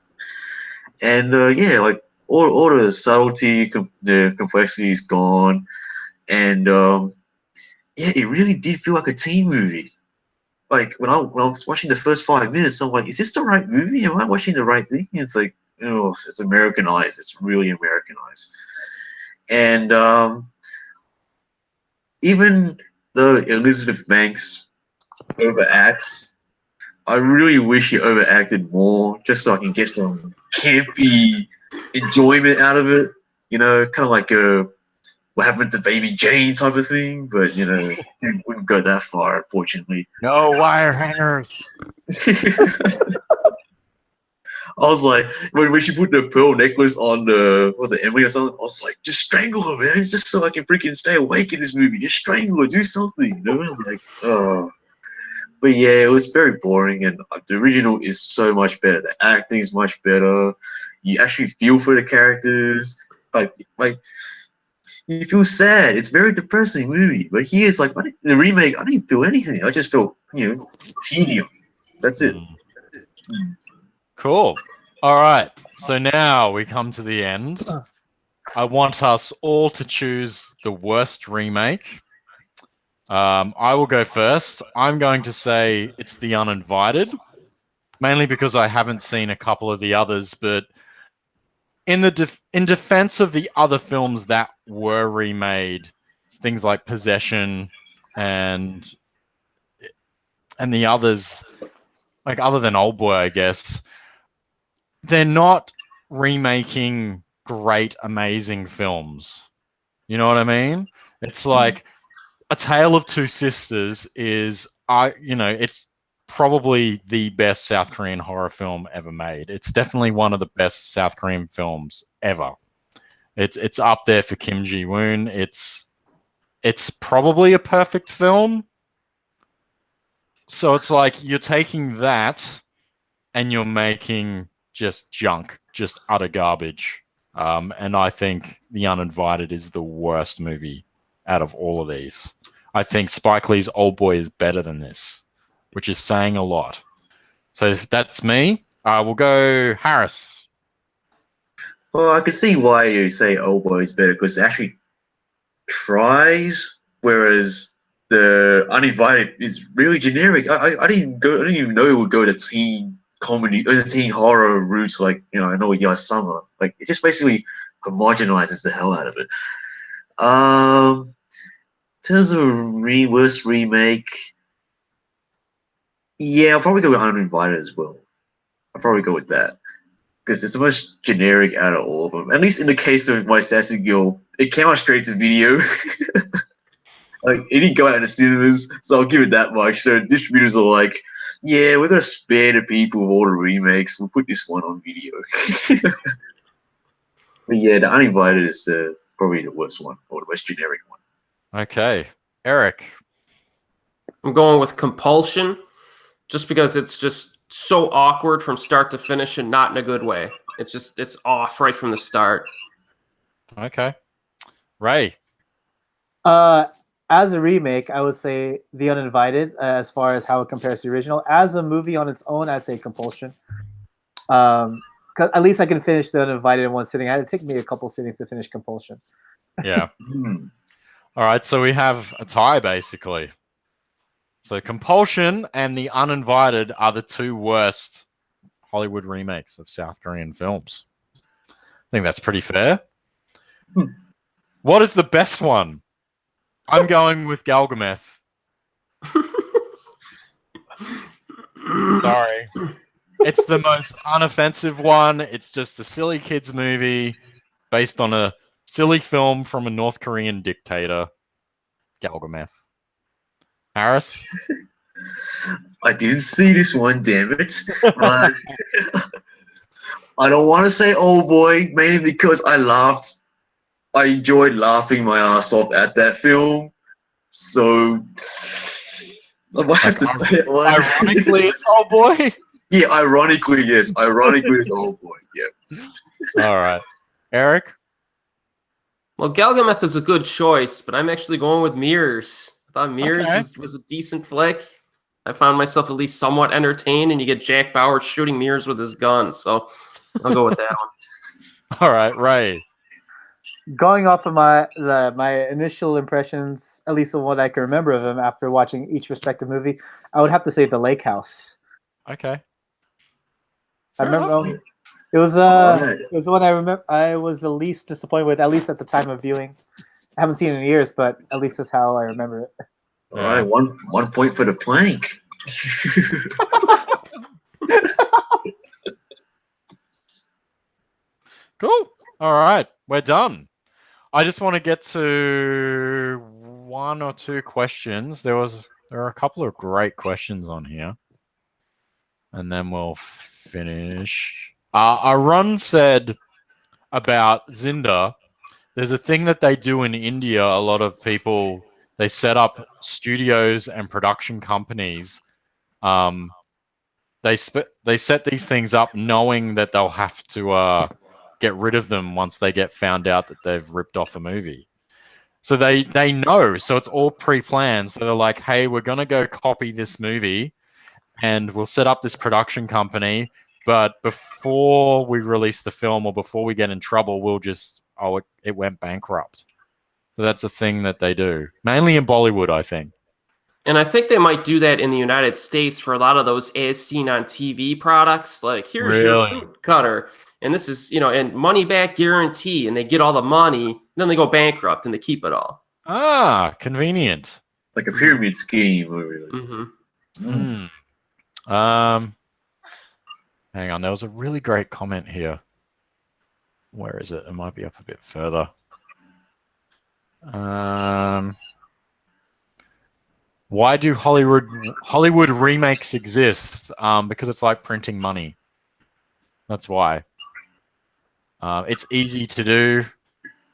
And like all the subtlety, the complexity is gone. And it really did feel like a teen movie. Like, when I was watching the first 5 minutes, I'm like, is this the right movie? Am I watching the right thing? It's like, oh, it's Americanized. It's really Americanized. And even though Elizabeth Banks overacts, I really wish she overacted more, just so I can get some campy enjoyment out of it. You know, kind of like What Happened to Baby Jane type of thing. But, you know, it wouldn't go that far, unfortunately. No wire hangers. I was like, when she put the pearl necklace on was it Emily or something? I was like, just strangle her, man, just so I can freaking stay awake in this movie. Just strangle her, do something. You know? I was like, oh. But yeah, it was very boring, and the original is so much better. The acting is much better. You actually feel for the characters. Like you feel sad. It's a very depressing movie. But here it's like the remake. I didn't feel anything. I just felt tedium. That's it. Cool. All right. So now we come to the end. I want us all to choose the worst remake. I will go first. I'm going to say it's The Uninvited, mainly because I haven't seen a couple of the others. But in defense of the other films that were remade, things like Possession and the others, like other than Oldboy, I guess, they're not remaking great, amazing films. You know what I mean? It's like A Tale of Two Sisters is, it's probably the best South Korean horror film ever made. It's definitely one of the best South Korean films ever. It's up there for Kim Ji-woon. It's probably a perfect film. So it's like you're taking that and you're making just junk, just utter garbage. And I think The Uninvited is the worst movie out of all of these. I think Spike Lee's Oldboy is better than this, which is saying a lot. So if that's me, we'll go Harris. Well, I can see why you say Oldboy is better because it actually tries, whereas the Uninvited is really generic. I didn't even know it would go to teen comedy or the teen horror roots. Like I know Yeah Summer. Like it just basically homogenizes the hell out of it. In terms of worst remake, yeah, I'll probably go with Uninvited as well. I'll probably go with that. Because it's the most generic out of all of them. At least in the case of My Sassy Girl, it came out straight to video. Like, it didn't go out in the cinemas, so I'll give it that much. So distributors are like, yeah, we're going to spare the people of all the remakes. We'll put this one on video. But yeah, The Uninvited is probably the worst one, or the most generic one. Okay. Erik. I'm going with Compulsion, just because it's just so awkward from start to finish and not in a good way. It's off right from the start. Okay. Ray. As a remake, I would say The Uninvited, as far as how it compares to the original. As a movie on its own, I'd say Compulsion. 'Cause at least I can finish The Uninvited in one sitting. It took me a couple sittings to finish Compulsion. Yeah. All right, so we have a tie, basically. So Compulsion and The Uninvited are the two worst Hollywood remakes of South Korean films. I think that's pretty fair. What is the best one? I'm going with Galgameth. Sorry. It's the most unoffensive one. It's just a silly kids movie based on a silly film from a North Korean dictator. Galgameth. Harris? I didn't see this one, damn it. But I don't want to say Oldboy, mainly because I laughed. I enjoyed laughing my ass off at that film. So I might have to say it one. Ironically, it's Oldboy. Yeah, ironically, yes. Ironically, it's Oldboy. Yeah. All right. Erik? Well, Galgameth is a good choice, but I'm actually going with Mirrors. I thought Mirrors Okay. was a decent flick. I found myself at least somewhat entertained, and you get Jack Bauer shooting mirrors with his gun, so I'll go with that one. All right, Ray. Going off of my initial impressions, at least the one I can remember of him after watching each respective movie, I would have to say The Lake House. Okay. I Fair remember enough. it was the one I remember I was the least disappointed with, at least at the time of viewing. I haven't seen it in years, but at least that's how I remember it. All right, one point for the plank. Cool. All right, we're done. I just want to get to one or two questions. There are a couple of great questions on here, and then we'll finish. Arun said about Zinda, there's a thing that they do in India. A lot of people, they set up studios and production companies. They set these things up knowing that they'll have to get rid of them once they get found out that they've ripped off a movie. So they know. So it's all pre-planned. So they're like, hey, we're going to go copy this movie and we'll set up this production company. But before we release the film or before we get in trouble, we'll just, it went bankrupt. So that's a thing that they do. Mainly in Bollywood, I think. And I think they might do that in the United States for a lot of those as seen on TV products. Like, here's your fruit cutter. And this is, and money back guarantee. And they get all the money. Then they go bankrupt and they keep it all. Ah, convenient. Like a pyramid scheme. Mm-hmm. Hang on. There was a really great comment here. Where is it? It might be up a bit further. Why do Hollywood remakes exist? Because it's like printing money. That's why. It's easy to do.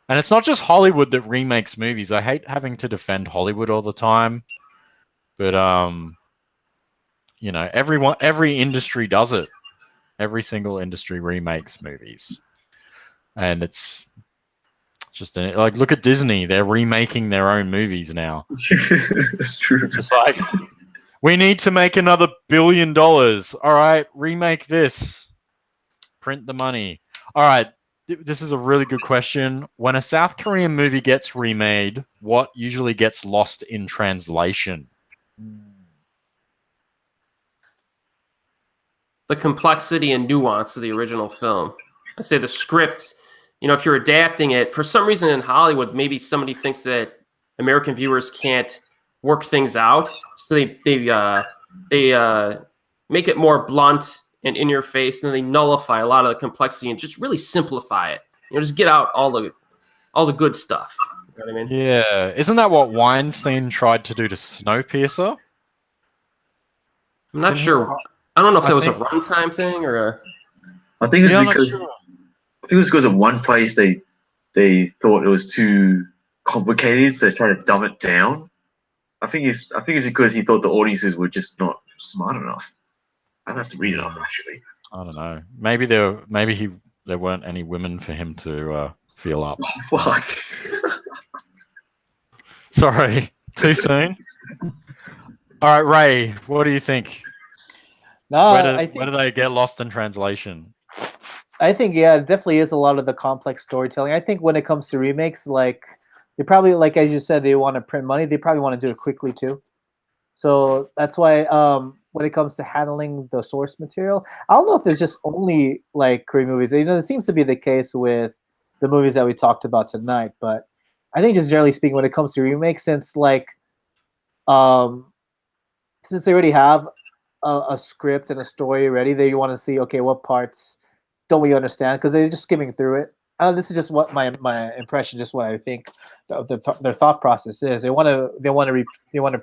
And it's not just Hollywood that remakes movies. I hate having to defend Hollywood all the time. But every industry does it. Every single industry remakes movies. And it's just like, look at Disney. They're remaking their own movies now. That's true. It's like, we need to make another $1 billion. All right, remake this. Print the money. All right, this is a really good question. When a South Korean movie gets remade, what usually gets lost in translation? The complexity and nuance of the original film. I'd say the script, if you're adapting it, for some reason in Hollywood, maybe somebody thinks that American viewers can't work things out. So they make it more blunt and in your face, and then they nullify a lot of the complexity and just really simplify it. Just get out all the good stuff. You know what I mean? Yeah. Isn't that what Weinstein tried to do to Snowpiercer? I'm not sure. I don't know if that was a runtime thing or a... I think it's because I think it was because of one place they thought it was too complicated, so they tried to dumb it down. I think it's because he thought the audiences were just not smart enough. I'd have to read it up actually. I don't know. Maybe there weren't any women for him to feel up. Oh, fuck. Sorry, too soon. All right, Ray, what do you think? No, where do they get lost in translation? I think, yeah, it definitely is a lot of the complex storytelling. I think when it comes to remakes, like, they probably, like as you said, they want to print money. They probably want to do it quickly too. So that's why when it comes to handling the source material, I don't know if it's just only like Korean movies. It seems to be the case with the movies that we talked about tonight. But I think just generally speaking, when it comes to remakes, since they already have a script and a story ready, they want to see, okay, what parts don't we understand? Because they're just skimming through it. This is just what my impression, just what I think their thought process is. They want to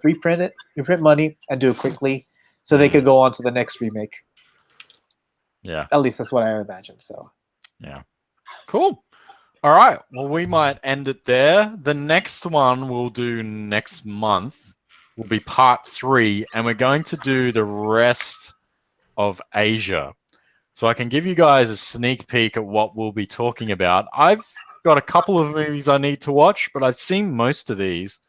reprint it, reprint money, and do it quickly, so they can go on to the next remake. Yeah, at least that's what I imagine. So, yeah, cool. All right, well, we might end it there. The next one we'll do next month will be part 3, and we're going to do the rest of Asia. So I can give you guys a sneak peek at what we'll be talking about. I've got a couple of movies I need to watch, but I've seen most of these.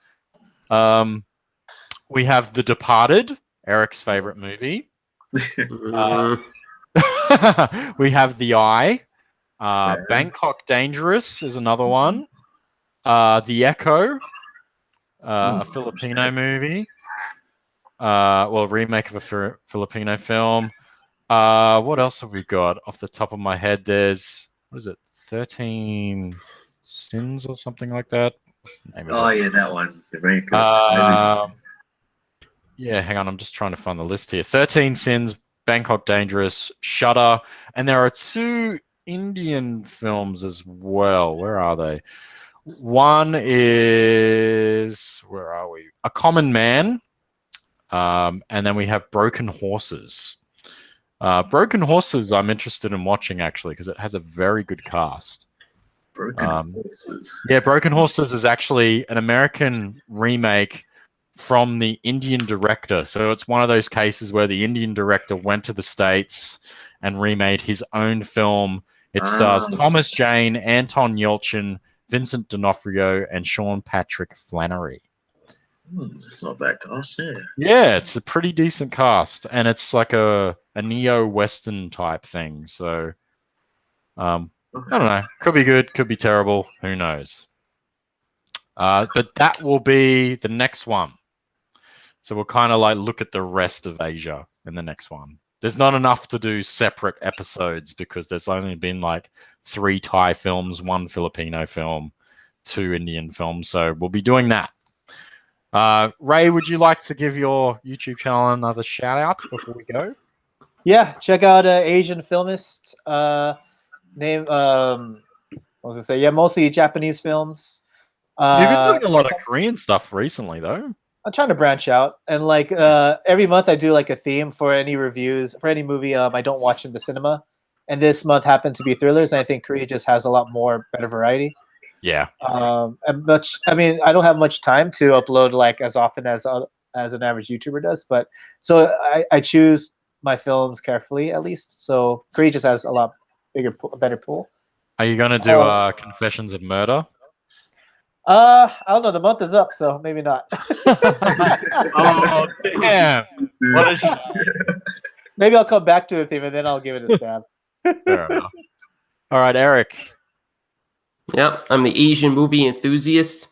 We have The Departed, Eric's favorite movie. We have The Eye. Bangkok Dangerous is another one. The Echo, a Filipino movie. Well, a remake of a Filipino film. What else have we got off the top of my head? There's, what is it, 13 Sins or something like that? What's the name of it? Yeah, that one. The remake. Yeah, hang on. I'm just trying to find the list here. 13 Sins, Bangkok Dangerous, Shudder, and there are 2 Indian films as well. Where are they? One is, where are we? A Common Man, and then we have Broken Horses. Broken Horses, I'm interested in watching actually because it has a very good cast. Broken Horses. Yeah, Broken Horses is actually an American remake from the Indian director. So it's one of those cases where the Indian director went to the States and remade his own film. It stars Thomas Jane, Anton Yelchin, Vincent D'Onofrio, and Sean Patrick Flannery. It's not a bad cast, yeah. Yeah, it's a pretty decent cast, and it's like a neo-Western type thing. So, I don't know. Could be good, could be terrible. Who knows? But that will be the next one. So we'll kind of like look at the rest of Asia in the next one. There's not enough to do separate episodes because there's only been like 3 Thai films, 1 Filipino film, 2 Indian films. So we'll be doing that. Ray, would you like to give your YouTube channel another shout out before we go? Yeah, check out Asian Filmist. Name what was I say? Yeah, mostly Japanese films. You've been doing a lot of Korean stuff recently, though. I'm trying to branch out, and like every month I do like a theme for any reviews for any movie I don't watch in the cinema. And this month happened to be thrillers, and I think Korea just has a lot more better variety. Yeah. And much. I mean, I don't have much time to upload like as often as an average YouTuber does, but so I choose my films carefully at least. So Korea just has a lot better pool. Are you going to do Confessions of Murder? I don't know. The month is up, so maybe not. Oh, damn. What a shame. Maybe I'll come back to the theme and then I'll give it a stab. Fair enough. All right, Erik. Yep, I'm the Asian movie enthusiast.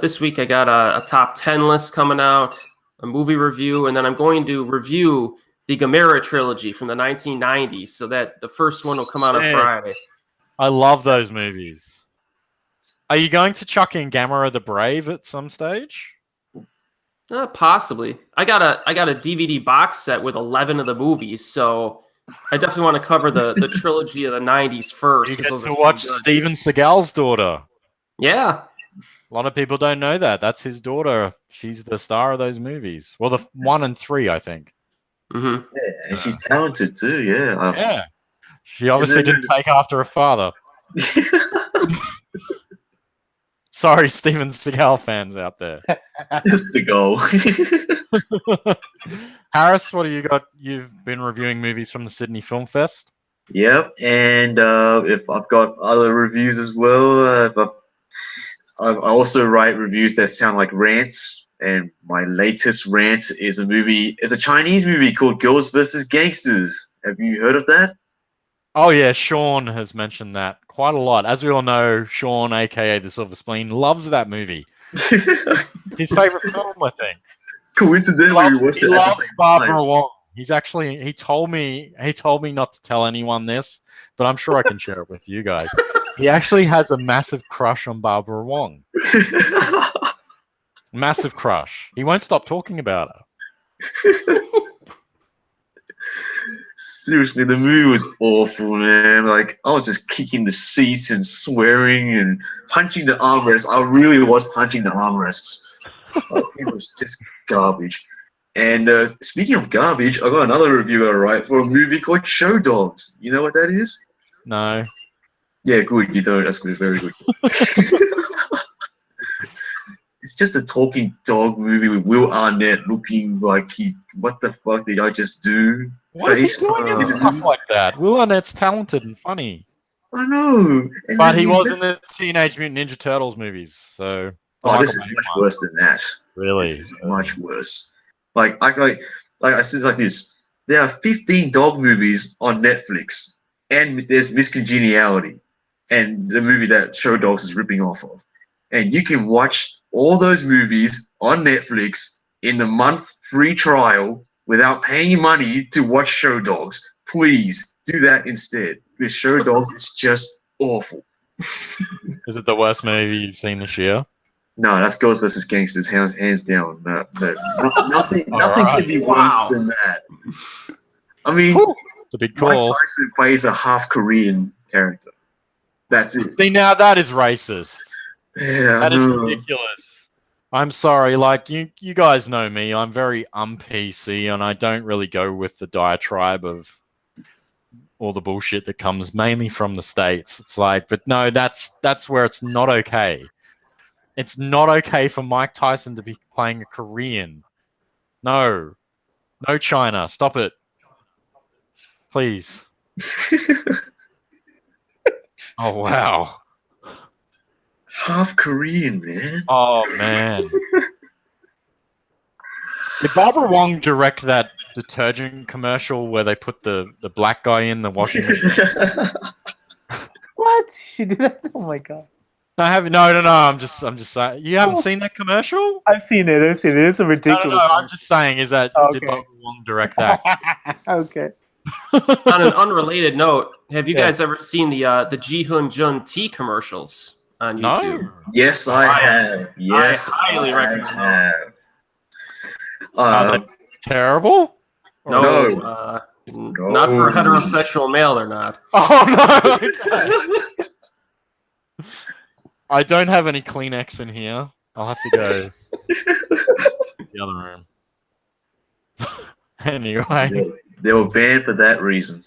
This week I got a top 10 list coming out, a movie review, and then I'm going to review the Mare trilogy from the 1990s. So that the first one will come out on Friday. I love those movies. Are you going to chuck in Gamera the Brave at some stage? Possibly. I got a DVD box set with 11 of the movies, so I definitely want to cover the trilogy of the 90s first. You get to watch Steven Seagal's daughter. Yeah. A lot of people don't know that. That's his daughter. She's the star of those movies. Well, the 1 and 3, I think. Mm-hmm. Yeah, and she's talented too, yeah. Yeah. She obviously didn't take after her father. Sorry, Steven Seagal fans out there. That's the goal. Harris, what do you got? You've been reviewing movies from the Sydney Film Fest. Yep, and if I've got other reviews as well, I also write reviews that sound like rants. And my latest rant is a Chinese movie called Girls vs. Gangsters. Have you heard of that? Oh yeah, Sean has mentioned that quite a lot. As we all know, Sean, aka the Silver Spleen, loves that movie. It's his favorite film, I think. Coincidentally, we watched it at the same Barbara time. Wong. He told me not to tell anyone this, but I'm sure I can share it with you guys. He actually has a massive crush on Barbara Wong. Massive crush. He won't stop talking about her. Seriously, the movie was awful, man. Like, I was just kicking the seats and swearing and punching the armrests. I really was punching the armrests. It was just garbage. And speaking of garbage, I got another review I write for a movie called Show Dogs. You know what that is? No. Yeah, good. You don't. That's good. Very good. It's just a talking dog movie with Will Arnett looking like what the fuck did I just do? Why is he doing in stuff like that? Will Arnett's talented and funny. I know. And but he was in the Teenage Mutant Ninja Turtles movies, so... this is much worse than that. Really? This is much worse. Like I said like this. There are 15 dog movies on Netflix, and there's Miss Congeniality, and the movie that Show Dogs is ripping off of. And you can watch all those movies on Netflix in the month free trial without paying money to watch Show Dogs. Please do that instead, because Show Dogs is just awful. Is it the worst movie you've seen this year? No, that's Girls vs. Gangsters, hands down. Nothing can be worse than that. I mean, it's a big call. Mike Tyson plays a half Korean character. That's it. See, now that is racist. Yeah, That is ridiculous. I'm sorry, like you guys know me. I'm very un-PC, and I don't really go with the diatribe of all the bullshit that comes mainly from the States. It's like, but no, that's where it's not okay. It's not okay for Mike Tyson to be playing a Korean. No, no, China, stop it, please. Oh wow. Half Korean, man. Oh man. Did Barbara Wong direct that detergent commercial where they put the black guy in the washing machine? What? She did that? Oh my god. I haven't. No. I'm just saying. You haven't seen that commercial? I've seen it. It's a No. ridiculous. I'm just saying. Is that did Okay. Barbara Wong direct that? Okay. On an unrelated note, have you Yes. guys ever seen the Ji Hoon Jun tea commercials on YouTube? No. Yes, I have. Yes, I highly recommend those. have. Are they terrible? No, No. not for a heterosexual male. They're not. Oh no. I don't have any Kleenex in here. I'll have to go to the other room. Anyway, They were banned for that reason.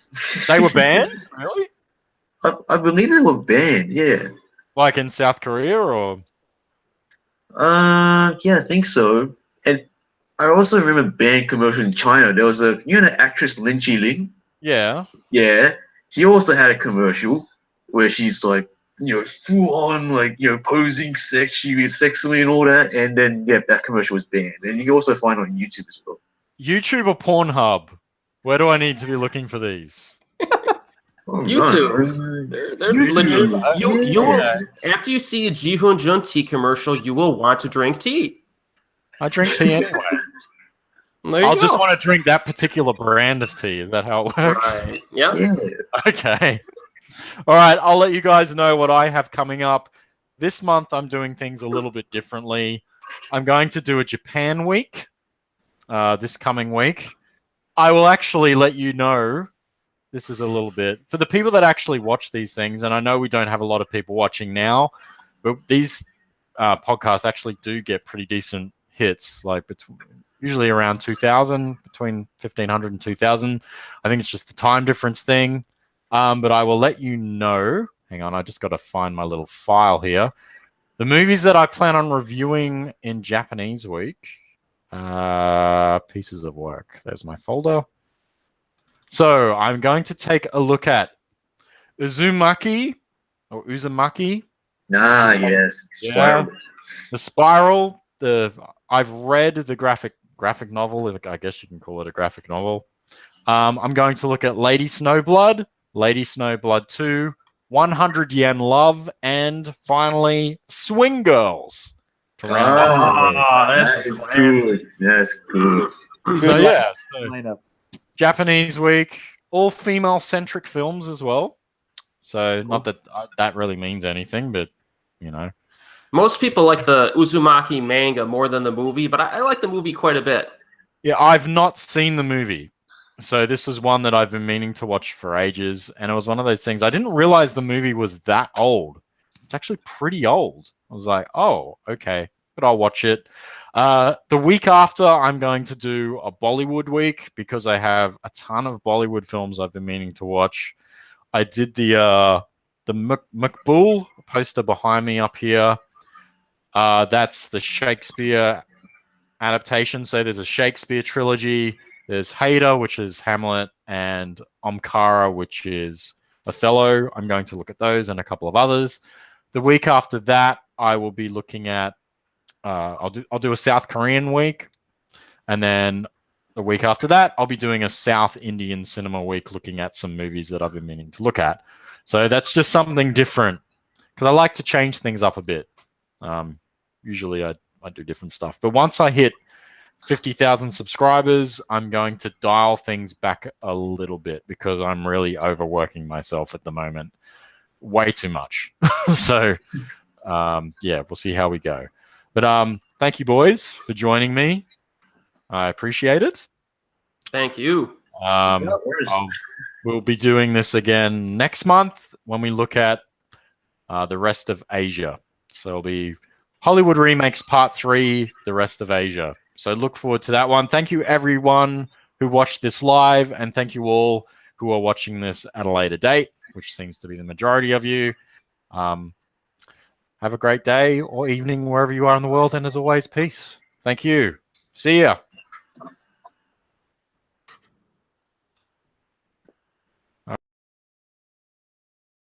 they were banned? Really? I believe they were banned. Yeah. Like in South Korea or? Yeah, I think so. And I also remember banned commercial in China. There was the actress Lin Chi Ling. Yeah. Yeah, she also had a commercial where she's like, full on like, posing sexually and all that. And then that commercial was banned. And you can also find it on YouTube as well. YouTube or Pornhub? Where do I need to be looking for these? Oh, YouTube. no. They're YouTube. legit. You'll after you see a Ji Hoon Jun tea commercial, you will want to drink tea. I drink tea anyway. There you I'll go. just want to drink that particular brand of tea. Is that how it works? Right. Yep. Yeah. Okay. All right. I'll let you guys know what I have coming up. This month, I'm doing things a little bit differently. I'm going to do a Japan week this coming week. I will actually let you know. This is a little bit for the people that actually watch these things, and I know we don't have a lot of people watching now, but these podcasts actually do get pretty decent hits, like usually around 2,000, between 1,500 and 2,000. I think it's just the time difference thing, but I will let you know. Hang on, I just got to find my little file here. The movies that I plan on reviewing in Japanese week. Pieces of work. There's my folder. So I'm going to take a look at Uzumaki. Ah, yes. Yeah. Spiral. The Spiral. I've read the graphic novel. I guess you can call it a graphic novel. I'm going to look at Lady Snowblood, Lady Snowblood 2, 100 Yen Love, and finally Swing Girls. To round out the that's that is good. That's good. So yeah, so Lineup. Japanese week, all female-centric films as well. So not that that really means anything, but Most people like the Uzumaki manga more than the movie, but I like the movie quite a bit. Yeah, I've not seen the movie. So this is one that I've been meaning to watch for ages, and it was one of those things. I didn't realize the movie was that old. It's actually pretty old. I was like, oh, okay, but I'll watch it. The week after, I'm going to do a Bollywood week because I have a ton of Bollywood films I've been meaning to watch. I did the Makbul poster behind me up here. That's the Shakespeare adaptation. So there's a Shakespeare trilogy. There's Haida, which is Hamlet, and Omkara, which is Othello. I'm going to look at those and a couple of others. The week after that, I will be looking at. I'll do a South Korean week, and then the week after that, I'll be doing a South Indian cinema week, looking at some movies that I've been meaning to look at. So that's just something different because I like to change things up a bit. Usually I do different stuff, but once I hit 50,000 subscribers, I'm going to dial things back a little bit because I'm really overworking myself at the moment. Way too much. So, yeah, we'll see how we go. But thank you, boys, for joining me. I appreciate it. Thank you. We'll be doing this again next month when we look at the rest of Asia. So it'll be Hollywood Remakes Part 3, The Rest of Asia. So look forward to that one. Thank you, everyone who watched this live, and thank you all who are watching this at a later date, which seems to be the majority of you. Have a great day or evening wherever you are in the world, and as always, peace. Thank you. See ya.